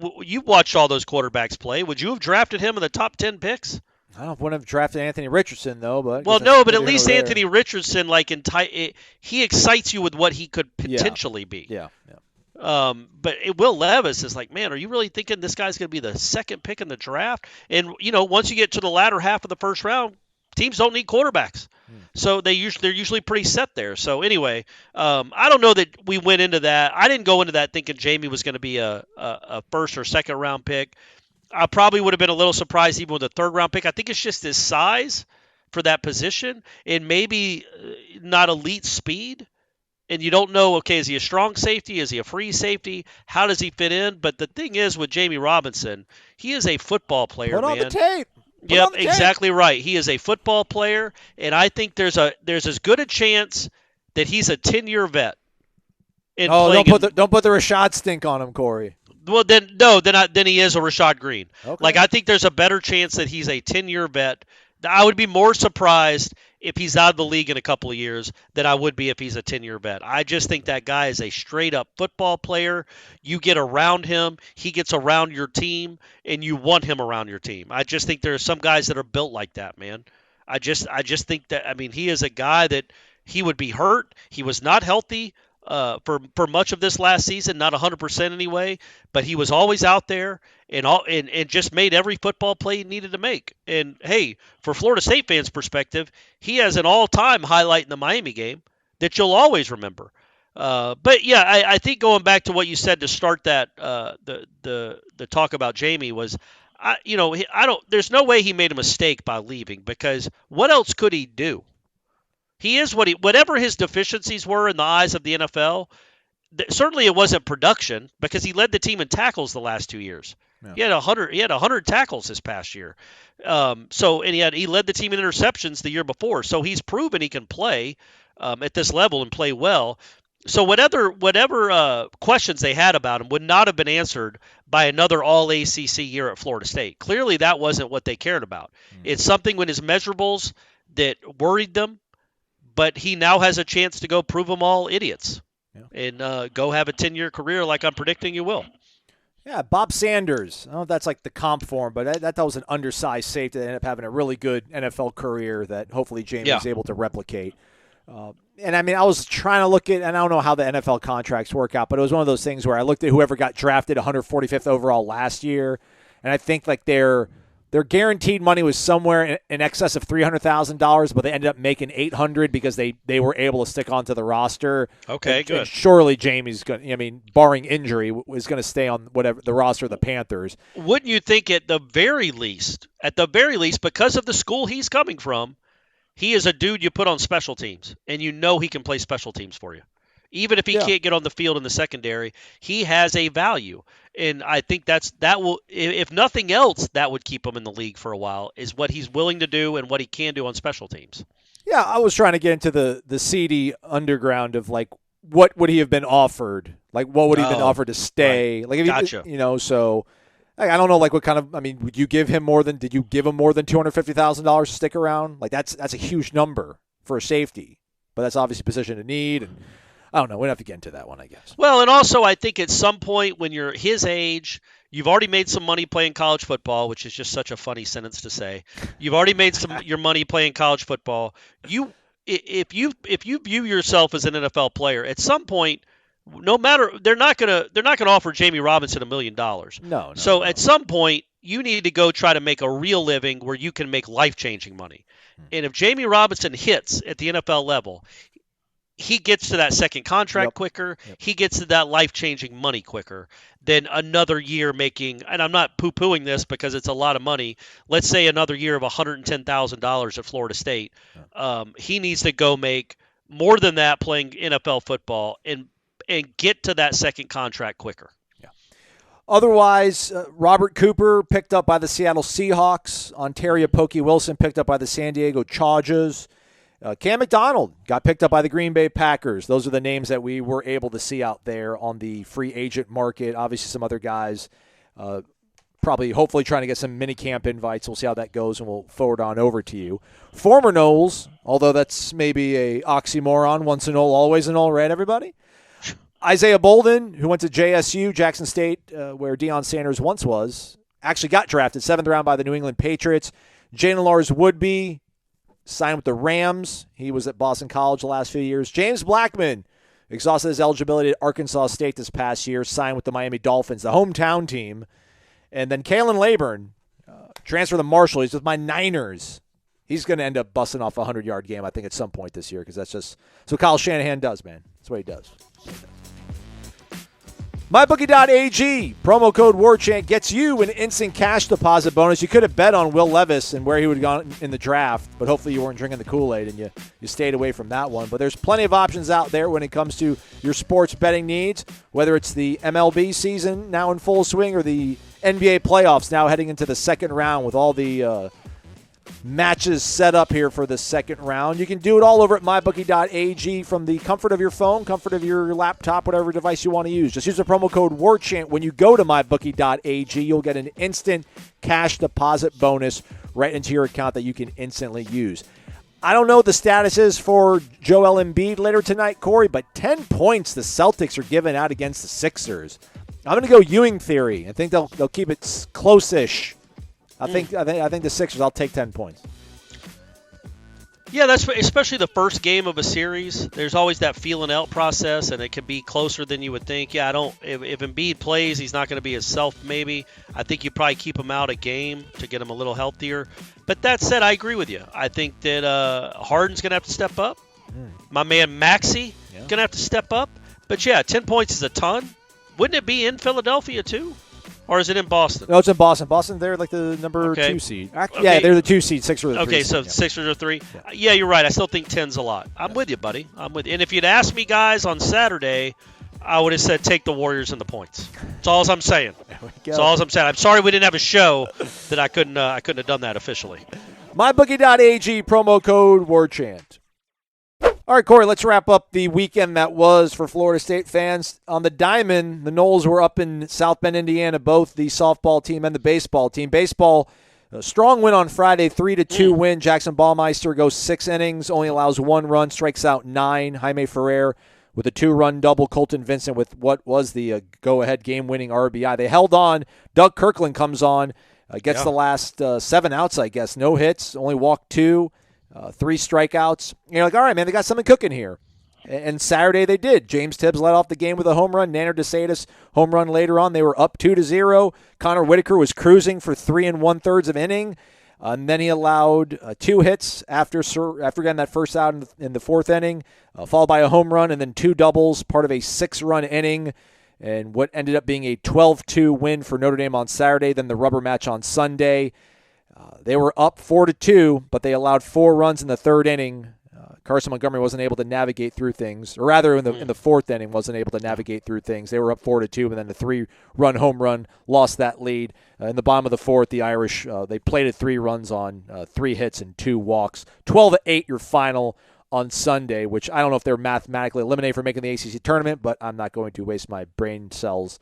S5: watched all those quarterbacks play? Would you have drafted him in the top 10 picks?
S4: I wouldn't have drafted Anthony Richardson, though. But
S5: but at least Anthony Richardson, like, he excites you with what he could potentially be.
S4: Yeah.
S5: But Will Levis is like, man, are you really thinking this guy's going to be the second pick in the draft? And, once you get to the latter half of the first round, teams don't need quarterbacks. So they're usually pretty set there. So anyway, I don't know that we went into that. I didn't go into that thinking Jamie was going to be a first or second round pick. I probably would have been a little surprised even with a third round pick. I think it's just his size for that position and maybe not elite speed. And you don't know, okay, is he a strong safety? Is he a free safety? How does he fit in? But the thing is with Jamie Robinson, he is a football player,
S4: Put on the tape.
S5: Yep, exactly right. He is a football player, and I think there's as good a chance that he's a 10-year vet.
S4: Don't put the Rashad stink on him, Corey.
S5: Well, then he is a Rashad Green. Okay. Like, I think there's a better chance that he's a 10-year vet. I would be more surprised if he's out of the league in a couple of years than I would be if he's a 10-year vet. I just think that guy is a straight-up football player. You get around him, he gets around your team, and you want him around your team. I just think there are some guys that are built like that, man. I just think that, I mean, he is a guy that he would be hurt. He was not healthy for much of this last season, not 100% anyway, but he was always out there and just made every football play he needed to make. And, hey, for Florida State fans' perspective, he has an all-time highlight in the Miami game that you'll always remember. But, yeah, I think going back to what you said to start that the talk about Jamie was, there's no way he made a mistake by leaving, because what else could he do? He is whatever his deficiencies were in the eyes of the NFL. Certainly, it wasn't production, because he led the team in tackles the last 2 years. Yeah. He had 100 tackles this past year. He led the team in interceptions the year before. So he's proven he can play at this level and play well. So whatever questions they had about him would not have been answered by another All-ACC year at Florida State. Clearly, that wasn't what they cared about. It's something with his measurables that worried them. But he now has a chance to go prove them all idiots and go have a 10-year career like I'm predicting you will.
S4: Yeah, Bob Sanders. I don't know if that's like the comp for him, but that was an undersized safety that ended up having a really good NFL career that hopefully Jamie was able to replicate. And, I mean, I was trying to look at, and I don't know how the NFL contracts work out, but it was one of those things where I looked at whoever got drafted 145th overall last year, and I think like their guaranteed money was somewhere in excess of $300,000, but they ended up making $800,000 because they were able to stick onto the roster.
S5: Okay, good.
S4: And surely Jamie's going to, I mean, barring injury, was going to stay on whatever the roster of the Panthers.
S5: Wouldn't you think at the very least, because of the school he's coming from, he is a dude you put on special teams, and you know he can play special teams for you. Even if he can't get on the field in the secondary, he has a value. And I think that will, if nothing else, that would keep him in the league for a while, is what he's willing to do and what he can do on special teams.
S4: Yeah, I was trying to get into the seedy underground of, like, what would he have been offered? Like, what would he have been offered to stay?
S5: Right.
S4: Like, if
S5: gotcha.
S4: So I don't know, like, what kind of, I mean, did you give him more than $250,000 to stick around? Like, that's a huge number for a safety, but that's obviously a position of need, and I don't know. We don't have to get into that one, I guess.
S5: Well, and also I think at some point when you're his age, you've already made some money playing college football, which is just such a funny sentence to say. You've already made your money playing college football. If you view yourself as an NFL player, at some point, no matter they're not gonna offer Jamie Robinson $1 million.
S4: No.
S5: So at some point, you need to go try to make a real living where you can make life-changing money. And if Jamie Robinson hits at the NFL level, he gets to that second contract quicker. Yep. He gets to that life-changing money quicker than another year making, and I'm not poo-pooing this because it's a lot of money. Let's say another year of $110,000 at Florida State. He needs to go make more than that playing NFL football and get to that second contract quicker.
S4: Yeah. Otherwise, Robert Cooper picked up by the Seattle Seahawks. Ontario Pokey Wilson picked up by the San Diego Chargers. Cam McDonald got picked up by the Green Bay Packers. Those are the names that we were able to see out there on the free agent market. Obviously, some other guys hopefully trying to get some minicamp invites. We'll see how that goes, and we'll forward on over to you. Former Noles, although that's maybe a oxymoron, once a Nole, always a Nole, right, everybody? Isaiah Bolden, who went to JSU, Jackson State, where Deion Sanders once was, actually got drafted 7th round by the New England Patriots. Jalen Lars Woodby signed with the Rams. He was at Boston College the last few years. James Blackman exhausted his eligibility at Arkansas State this past year, signed with the Miami Dolphins, the hometown team. And then Kalen Laburn, transfer to Marshall. He's with my Niners. He's going to end up busting off a 100-yard game, I think, at some point this year, because that's just so Kyle Shanahan does, man. That's what he does. MyBookie.ag, promo code WARCHANT gets you an instant cash deposit bonus. You could have bet on Will Levis and where he would have gone in the draft, but hopefully you weren't drinking the Kool-Aid and you stayed away from that one. But there's plenty of options out there when it comes to your sports betting needs, whether it's the MLB season now in full swing or the NBA playoffs now heading into the second round with all the matches set up here for the second round. You can do it all over at mybookie.ag from the comfort of your phone, comfort of your laptop, whatever device you want to use. Just use the promo code WARCHANT when you go to mybookie.ag. You'll get an instant cash deposit bonus right into your account that you can instantly use. I don't know what the status is for Joel Embiid later tonight, Corey, but 10 points the Celtics are giving out against the Sixers. I'm going to go Ewing theory. I think they'll keep it close-ish. I think the Sixers, I'll take 10 points.
S5: Yeah, that's especially the first game of a series. There's always that feeling out process, and it can be closer than you would think. Yeah, if Embiid plays, he's not going to be himself maybe. I think you probably keep him out a game to get him a little healthier. But that said, I agree with you. I think that Harden's going to have to step up. My man Maxey going to have to step up. But yeah, 10 points is a ton. Wouldn't it be in Philadelphia too? Or is it in Boston?
S4: No, it's in Boston. Boston, they're like the number 2 seed. Yeah, they're the 2 seed. Sixers are the 3
S5: Okay,
S4: seed.
S5: so Sixers are 3. Yeah, you're right. I still think 10's a lot. I'm with you, buddy. I'm with you. And if you'd asked me, guys, on Saturday, I would have said take the Warriors and the points. That's all I'm saying. That's all I'm saying. I'm sorry we didn't have a show that I couldn't have done that officially.
S4: MyBookie.ag, promo code WARCHANT. All right, Corey, let's wrap up the weekend that was for Florida State fans. On the diamond, the Noles were up in South Bend, Indiana, both the softball team and the baseball team. Baseball, a strong win on Friday, 3-2 win. Jackson Ballmeister goes 6 innings, only allows 1 run, strikes out 9. Jaime Ferrer with a 2-run double. Colton Vincent with what was the go-ahead game-winning RBI. They held on. Doug Kirkland comes on, gets the last 7 outs, I guess. No hits, only walked 2. 3 strikeouts. You're like, all right, man, they got something cooking here. And Saturday they did. James Tibbs led off the game with a home run. Nanner DeSatis home run later on. They were up 2-0. Connor Whitaker was cruising for 3 1/3 of inning. And then he allowed 2 hits after getting that first out in the 4th inning, followed by a home run and then 2 doubles, part of a 6-run inning. And what ended up being a 12-2 win for Notre Dame on Saturday, then the rubber match on Sunday. They were up 4-2, but they allowed 4 runs in the 3rd inning. Carson Montgomery wasn't able to navigate through things, or rather in the 4th inning wasn't able to navigate through things. They were up 4-2, and then the 3-run home run lost that lead. In the bottom of the 4th, the Irish, they plated 3 runs on 3 hits and 2 walks. 12-8 your final on Sunday, which I don't know if they're mathematically eliminated for making the ACC tournament, but I'm not going to waste my brain cells,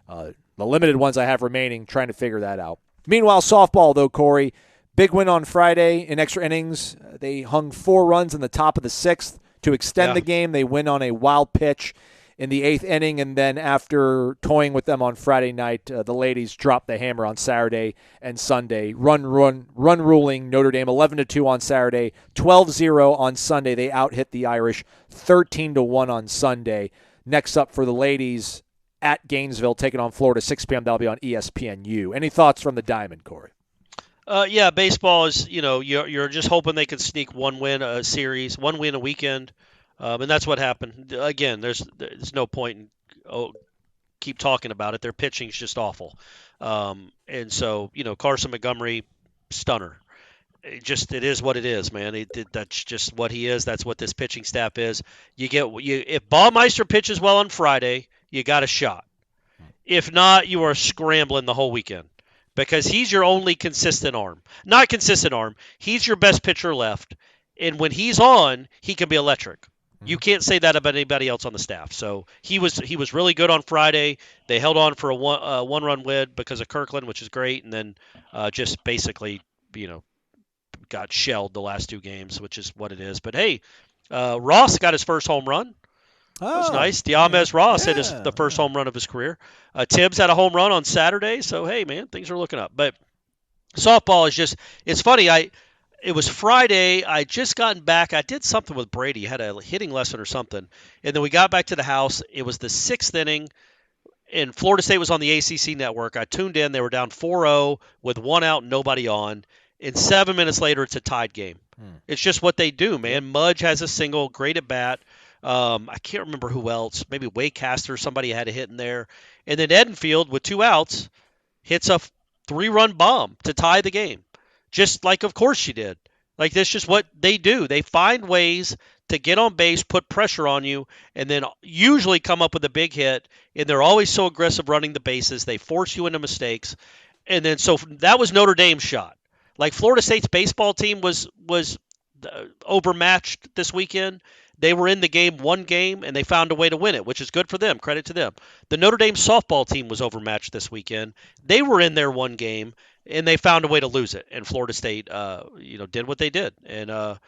S4: the limited ones I have remaining, trying to figure that out. Meanwhile, softball, though, Corey, big win on Friday in extra innings. They hung 4 runs in the top of the 6th to extend the game. They win on a wild pitch in the 8th inning, and then after toying with them on Friday night, the ladies dropped the hammer on Saturday and Sunday. Run ruling Notre Dame 11-2 on Saturday, 12-0 on Sunday. They out-hit the Irish 13-1 on Sunday. Next up for the ladies at Gainesville, taking on Florida, 6 p.m. That'll be on ESPNU. Any thoughts from the Diamond, Corey?
S5: Yeah, baseball is, you're just hoping they can sneak 1 win a series, 1 win a weekend, and that's what happened. Again, there's no point in keep talking about it. Their pitching's just awful. And so, Carson Montgomery, stunner. It is what it is, man. That's just what he is. That's what this pitching staff is. If Ballmeister pitches well on Friday, you got a shot. If not, you are scrambling the whole weekend because he's your only consistent arm. Not consistent arm. He's your best pitcher left. And when he's on, he can be electric. You can't say that about anybody else on the staff. So he was really good on Friday. They held on for a one-run win because of Kirkland, which is great. And then just basically, got shelled the last 2 games, which is what it is. But, hey, Ross got his first home run. That was nice. Diamez Ross hit the first home run of his career. Tibbs had a home run on Saturday. So, hey, man, things are looking up. But softball is just – it's funny. It was Friday. I just gotten back. I did something with Brady. Had a hitting lesson or something. And then we got back to the house. It was the 6th inning, and Florida State was on the ACC network. I tuned in. They were down 4-0 with 1 out, nobody on. And 7 minutes later, it's a tied game. It's just what they do, man. Mudge has a single, great at bat. I can't remember who else. Maybe Waycaster, somebody had a hit in there. And then Edenfield, with 2 outs, hits a 3-run bomb to tie the game. Just like, of course she did. Like, that's just what they do. They find ways to get on base, put pressure on you, and then usually come up with a big hit. And they're always so aggressive running the bases. They force you into mistakes. And then so that was Notre Dame's shot. Like Florida State's baseball team was overmatched this weekend. They were in the game one game, and they found a way to win it, which is good for them. Credit to them. The Notre Dame softball team was overmatched this weekend. They were in their one game, and they found a way to lose it. And Florida State, did what they did, and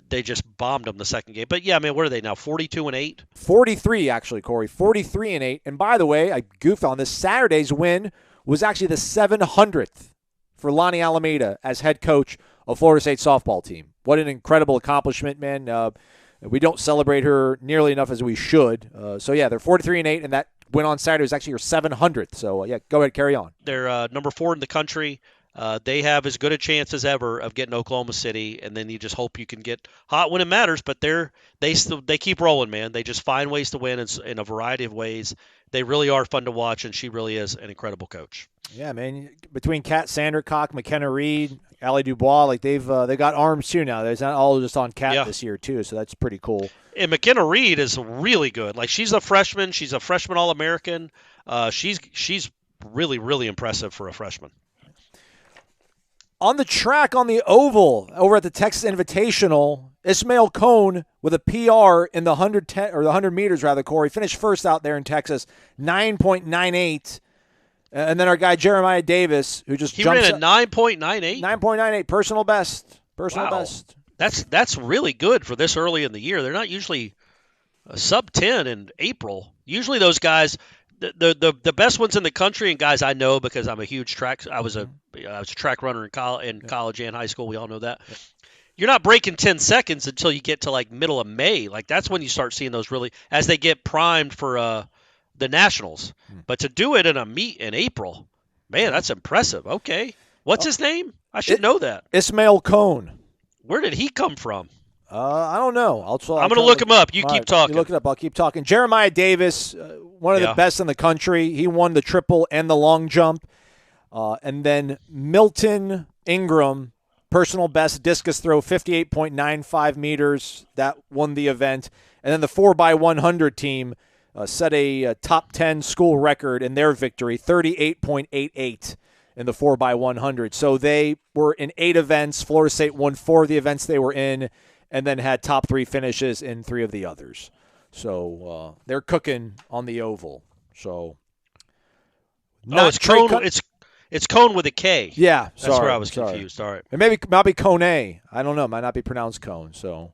S5: they just bombed them the second game. But yeah, man, what are they now? 42-8.
S4: 43 actually, Corey. 43-8. And by the way, I goofed on this. Saturday's win was actually the 700th for Lonni Alameda as head coach of Florida State softball team. What an incredible accomplishment, man. We don't celebrate her nearly enough as we should. So, yeah, they're 43-8, and that win on Saturday was actually your 700th. So, yeah, go ahead, carry on.
S5: They're number 4 in the country. They have as good a chance as ever of getting Oklahoma City, and then you just hope you can get hot when it matters. But they keep rolling, man. They just find ways to win in a variety of ways. They really are fun to watch, and she really is an incredible coach.
S4: Yeah, man. Between Kat Sandercock, McKenna Reed, Allie Dubois, like they've got arms too now. There's not all just on Kat this year too, so that's pretty cool.
S5: And McKenna Reed is really good. Like she's a freshman. She's a freshman All-American. She's really, really impressive for a freshman.
S4: On the track, on the oval, over at the Texas Invitational, Ismail Cone with a PR in the 110 or the 100 meters rather. Corey finished first out there in Texas, 9.98. And then our guy Jeremiah Davis, who just
S5: ran a 9.98.
S4: 9.98 personal best. Personal best.
S5: That's really good for this early in the year. They're not usually a sub 10 in April. Usually those guys. The best ones in the country, and guys I know because I'm a huge track. I was a track runner in college and high school. We all know that. You're not breaking 10 seconds until you get to like middle of May. Like that's when you start seeing those really as they get primed for the nationals. But to do it in a meet in April, man, that's impressive. Okay, what's his name? I should know that.
S4: Ismail Cone.
S5: Where did he come from?
S4: I don't know. I'm
S5: going to look him up. You keep talking.
S4: You look it up. I'll keep talking. Jeremiah Davis, one of the best in the country. He won the triple and the long jump. And then Milton Ingram, personal best discus throw, 58.95 meters. That won the event. And then the 4x100 team set a top 10 school record in their victory, 38.88 in the 4x100. So they were in 8 events. Florida State won 4 of the events they were in, and then had top 3 finishes in 3 of the others. So they're cooking on the oval. So
S5: it's Cone. It's Cone with a K.
S4: Yeah,
S5: that's where I was confused. All right,
S4: and maybe it might be Cone. I don't know. It might not be pronounced Cone. So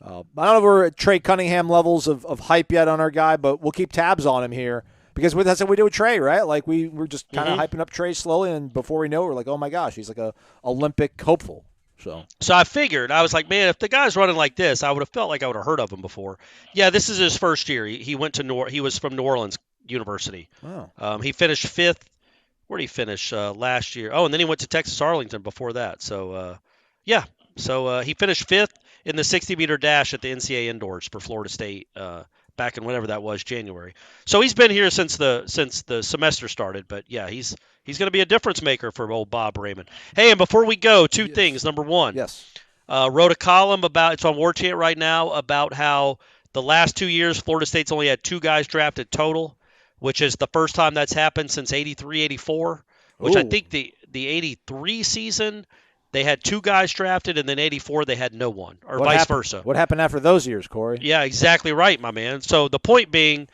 S4: I don't know if we're at Trey Cunningham levels of hype yet on our guy, but we'll keep tabs on him here because that's what we do with Trey, right? Like we're just kind of hyping up Trey slowly, and before we know it, we're like, oh my gosh, he's like a Olympic hopeful. So I
S5: figured, I was like, man, if the guy's running like this, I would have felt like I would have heard of him before. Yeah, this is his first year. He went to he was from New Orleans University.
S4: Oh.
S5: He finished 5th. Where did he finish last year? Oh, and then he went to Texas Arlington before that. So, he finished 5th in the 60-meter dash at the NCAA Indoors for Florida State back in whenever that was, January. So he's been here since the semester started. But, yeah, he's going to be a difference maker for old Bob Raymond. Hey, and before we go, 2 things. Number 1, wrote a column it's on Warchant right now, about how the last 2 years Florida State's only had 2 guys drafted total, which is the first time that's happened since 83-84, which I think the 83 season they had 2 guys drafted, and then 84 they had no one, or vice versa.
S4: What happened after those years, Corey?
S5: Yeah, exactly right, my man. So the point being,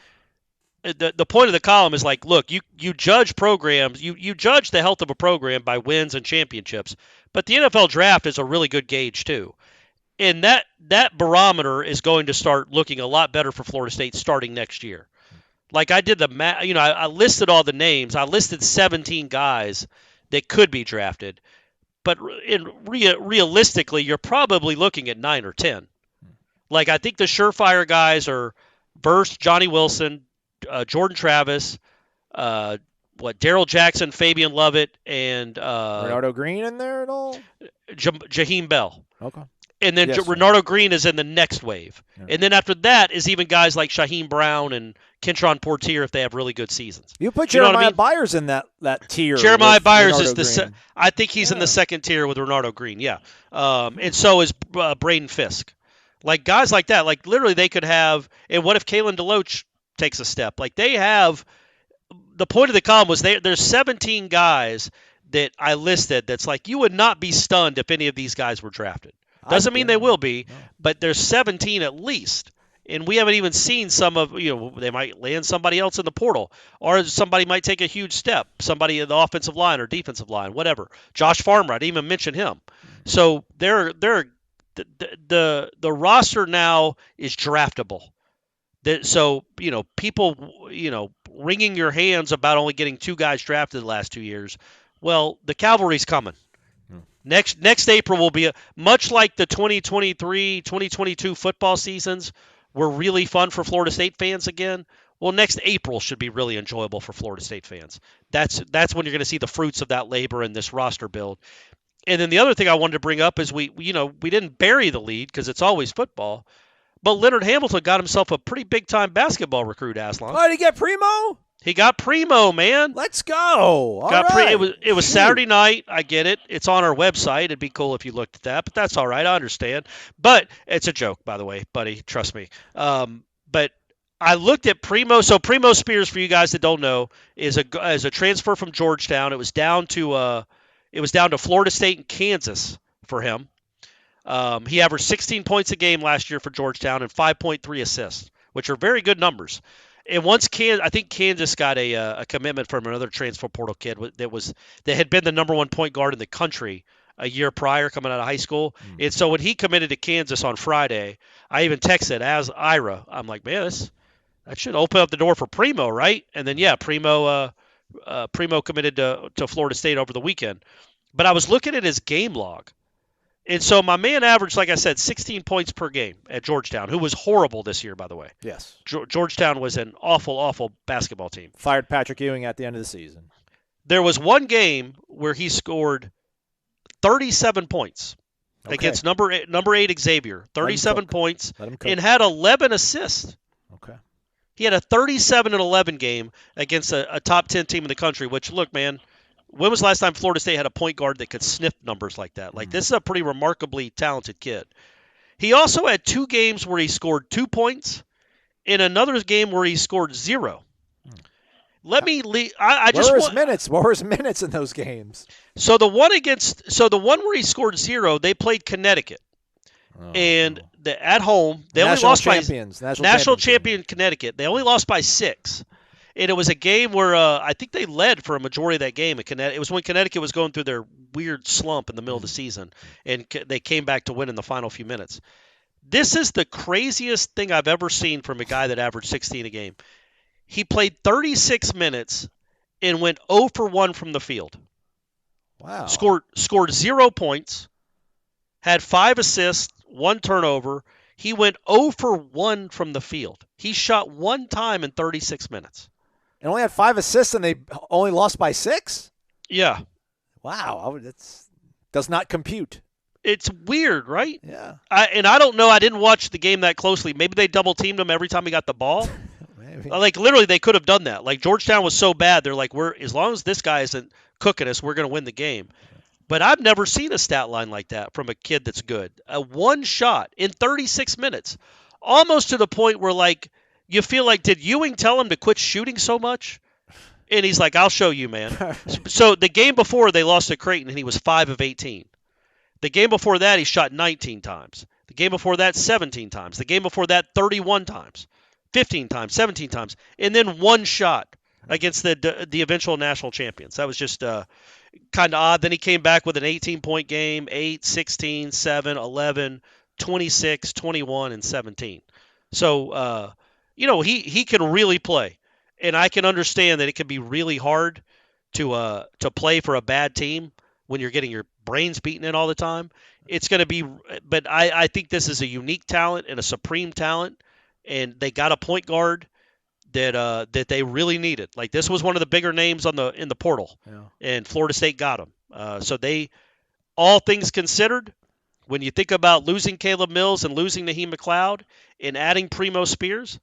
S5: the point of the column is like, look, you judge programs, you judge the health of a program by wins and championships, but the NFL draft is a really good gauge too. And that barometer is going to start looking a lot better for Florida State starting next year. Like I did the math, I listed all the names. I listed 17 guys that could be drafted. But realistically, you're probably looking at 9 or 10. Like I think the surefire guys are Burst, Johnny Wilson, Jordan Travis, Daryl Jackson, Fabian Lovett, and
S4: Renardo Green in there at all?
S5: Jaheim Bell.
S4: Okay.
S5: And then Renardo Green is in the next wave. Yeah. And then after that is even guys like Shaheem Brown and Kentron Portier if they have really good seasons.
S4: You put Jeremiah Byers in that tier.
S5: Jeremiah Byers is I think he's in the second tier with Renardo Green, yeah. And so is Braden Fisk. Like guys like that, like literally they could have, and what if Kalen DeLoach takes a step? Like they have, the point of the column was there's 17 guys that I listed that's like you would not be stunned if any of these guys were drafted. Doesn't mean they will be, but there's 17 at least. And we haven't even seen some of, they might land somebody else in the portal, or somebody might take a huge step, somebody in the offensive line or defensive line, whatever. Josh Farmer, I didn't even mention him. So the roster now is draftable. So, people, wringing your hands about only getting 2 guys drafted the last 2 years. Well, the cavalry's coming. Next April will be much like the 2023-2022 football seasons were really fun for Florida State fans again. Well, next April should be really enjoyable for Florida State fans. That's when you're going to see the fruits of that labor in this roster build. And then the other thing I wanted to bring up is we didn't bury the lead because it's always football, but Leonard Hamilton got himself a pretty big-time basketball recruit, Aslan.
S4: Oh, did he get Primo?
S5: He got Primo, man.
S4: Let's go. All right.
S5: It was Saturday night. I get it. It's on our website. It'd be cool if you looked at that, but that's all right. I understand. But it's a joke, by the way, buddy. Trust me. But I looked at Primo. So Primo Spears, for you guys that don't know, is a transfer from Georgetown. It was down to Florida State and Kansas for him. He averaged 16 points a game last year for Georgetown and 5.3 assists, which are very good numbers. And once I think Kansas got a commitment from another transfer portal kid that had been the number 1 point guard in the country a year prior coming out of high school. And so when he committed to Kansas on Friday, I even texted as Ira. I'm like, man, that should open up the door for Primo, right? And then Primo committed to Florida State over the weekend. But I was looking at his game log. And so my man averaged, like I said, 16 points per game at Georgetown, who was horrible this year, by the way.
S4: Yes.
S5: Georgetown was an awful, awful basketball team.
S4: Fired Patrick Ewing at the end of the season.
S5: There was one game where he scored 37 points against number 8 Xavier, 37 points, and had 11 assists.
S4: Okay.
S5: He had a 37-11 game against a top 10 team in the country, which, look, man, when was the last time Florida State had a point guard that could sniff numbers like that? Like, this is a pretty remarkably talented kid. He also had 2 games where he scored 2 points and another game where he scored 0. What
S4: were his minutes in those games?
S5: So the one where he scored 0, they played Connecticut. And at home, they only lost by national champion Connecticut. They only lost by 6. And it was a game where I think they led for a majority of that game. It was when Connecticut was going through their weird slump in the middle of the season, and they came back to win in the final few minutes. This is the craziest thing I've ever seen from a guy that averaged 16 a game. He played 36 minutes and went 0 for 1 from the field.
S4: Wow.
S5: Scored 0 points, had 5 assists, 1 turnover. He went 0 for 1 from the field. He shot 1 time in 36 minutes.
S4: And only had 5 assists, and they only lost by 6?
S5: Yeah.
S4: Wow. That does not compute.
S5: It's weird, right?
S4: Yeah.
S5: I don't know. I didn't watch the game that closely. Maybe they double-teamed him every time he got the ball.
S4: Maybe.
S5: Like, literally, they could have done that. Like, Georgetown was so bad, they're like, as long as this guy isn't cooking us, we're going to win the game. But I've never seen a stat line like that from a kid that's good. A 1 shot in 36 minutes. Almost to the point where, like, you feel like, did Ewing tell him to quit shooting so much? And he's like, I'll show you, man. So the game before, they lost to Creighton, and he was 5 of 18. The game before that, he shot 19 times. The game before that, 17 times. The game before that, 31 times. 15 times, 17 times. And then 1 shot against the eventual national champions. That was just kind of odd. Then he came back with an 18-point game, 8, 16, 7, 11, 26, 21, and 17. So, he can really play. And I can understand that it can be really hard to play for a bad team when you're getting your brains beaten in all the time. It's going to be – but I think this is a unique talent and a supreme talent, and they got a point guard that they really needed. Like, this was one of the bigger names in the portal, and Florida State got him. So they – all things considered, when you think about losing Caleb Mills and losing Naheem McLeod and adding Primo Spears,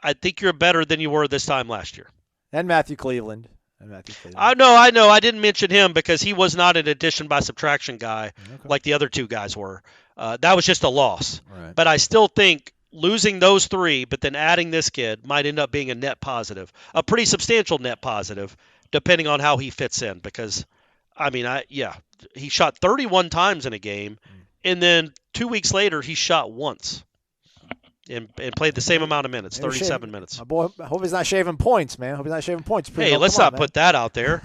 S5: I think you're better than you were this time last year.
S4: And Matthew Cleveland.
S5: I know. I didn't mention him because he was not an addition by subtraction guy like the other 2 guys were. That was just a loss.
S4: Right.
S5: But I still think losing those 3, but then adding this kid might end up being a net positive, a pretty substantial net positive, depending on how he fits in. Because I mean, he shot 31 times in a game, and then 2 weeks later he shot once and played the same amount of minutes, 37 minutes.
S4: My boy, I hope he's not shaving points, man. I hope he's not shaving points.
S5: Hey, let's not put that out there.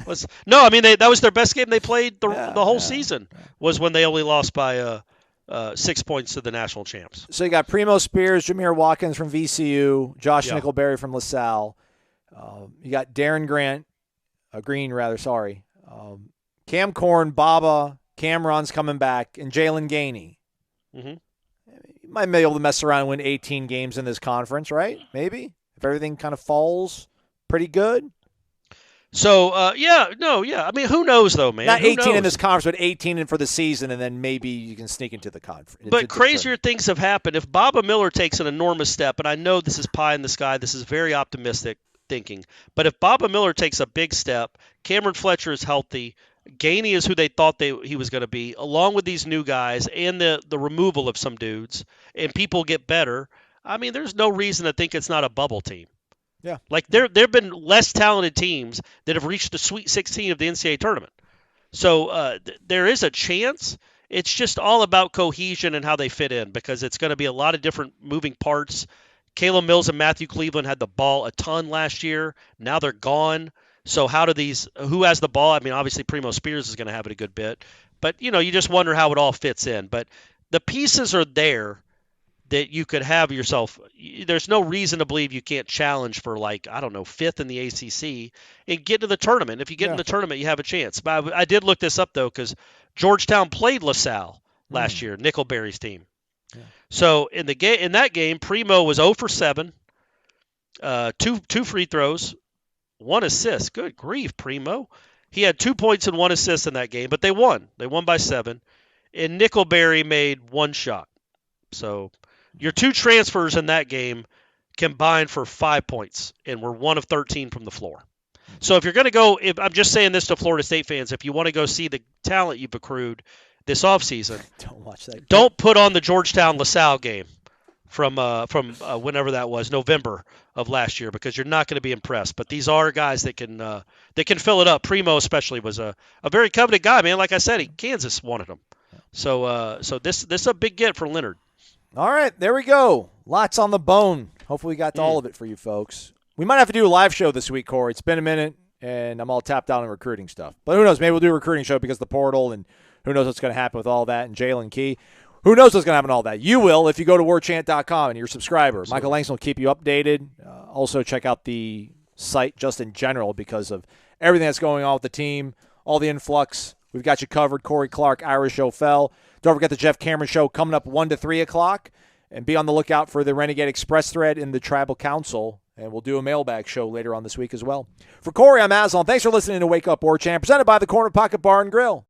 S5: No, I mean, that was their best game they played the whole season, was when they only lost by 6 points to the national champs.
S4: So you got Primo Spears, Jameer Watkins from VCU, Josh Nickelberry from LaSalle. You got Darren Green, sorry. Cam Corn, Baba, Cameron's coming back, and Jalen Gainey.
S5: Mm-hmm.
S4: You might be able to mess around and win 18 games in this conference, right? Maybe. If everything kind of falls pretty good.
S5: So, I mean, who knows, though, man?
S4: Not
S5: Who
S4: 18
S5: knows?
S4: in this conference, but 18 for the season, and then maybe you can sneak into the conference.
S5: But crazier things have happened. If Baba Miller takes an enormous step, and I know this is pie in the sky, this is very optimistic thinking, but if Baba Miller takes a big step, Cameron Fletcher is healthy, Gainey is who they thought he was going to be, along with these new guys and the removal of some dudes, and people get better, I mean, there's no reason to think it's not a bubble team.
S4: Yeah.
S5: Like, there have been less talented teams that have reached the Sweet 16 of the NCAA tournament. So there is a chance. It's just all about cohesion and how they fit in, because it's going to be a lot of different moving parts. Caleb Mills and Matthew Cleveland had the ball a ton last year. Now they're gone. So who has the ball? I mean, obviously Primo Spears is going to have it a good bit. But, you just wonder how it all fits in. But the pieces are there that you could have yourself. There's no reason to believe you can't challenge for, fifth in the ACC and get to the tournament. If you get in the tournament, you have a chance. But I did look this up, though, because Georgetown played LaSalle last year, Nickelberry's team. Yeah. So in that game, Primo was 0 for 7, two free throws, 1 assist. Good grief, Primo. He had 2 points and 1 assist in that game, but they won. They won by 7. And Nickelberry made 1 shot. So your 2 transfers in that game combined for 5 points and were 1 of 13 from the floor. So if you're going to go, I'm just saying this to Florida State fans, if you want to go see the talent you've accrued this offseason,
S4: don't watch that.
S5: Don't put on the Georgetown LaSalle game from whenever that was, November of last year, because you're not going to be impressed. But these are guys that can fill it up. Primo especially was a very coveted guy, man. Like I said, Kansas wanted him. So this is a big get for Leonard.
S4: All right, there we go. Lots on the bone. Hopefully we got to all of it for you folks. We might have to do a live show this week, Corey. It's been a minute, and I'm all tapped out on recruiting stuff. But who knows? Maybe we'll do a recruiting show because of the portal, and who knows what's going to happen with all that, and Jalen Key. Who knows what's going to happen with all that? You will if you go to warchant.com and you're a subscriber. Absolutely. Michael Langston will keep you updated. Also check out the site just in general because of everything that's going on with the team, all the influx. We've got you covered. Corey Clark, Irish O'Fell. Don't forget the Jeff Cameron Show coming up 1 to 3 o'clock. And be on the lookout for the Renegade Express thread in the Tribal Council. And we'll do a mailbag show later on this week as well. For Corey, I'm Aslan. Thanks for listening to Wake Up Warchant, presented by the Corner Pocket Bar and Grill.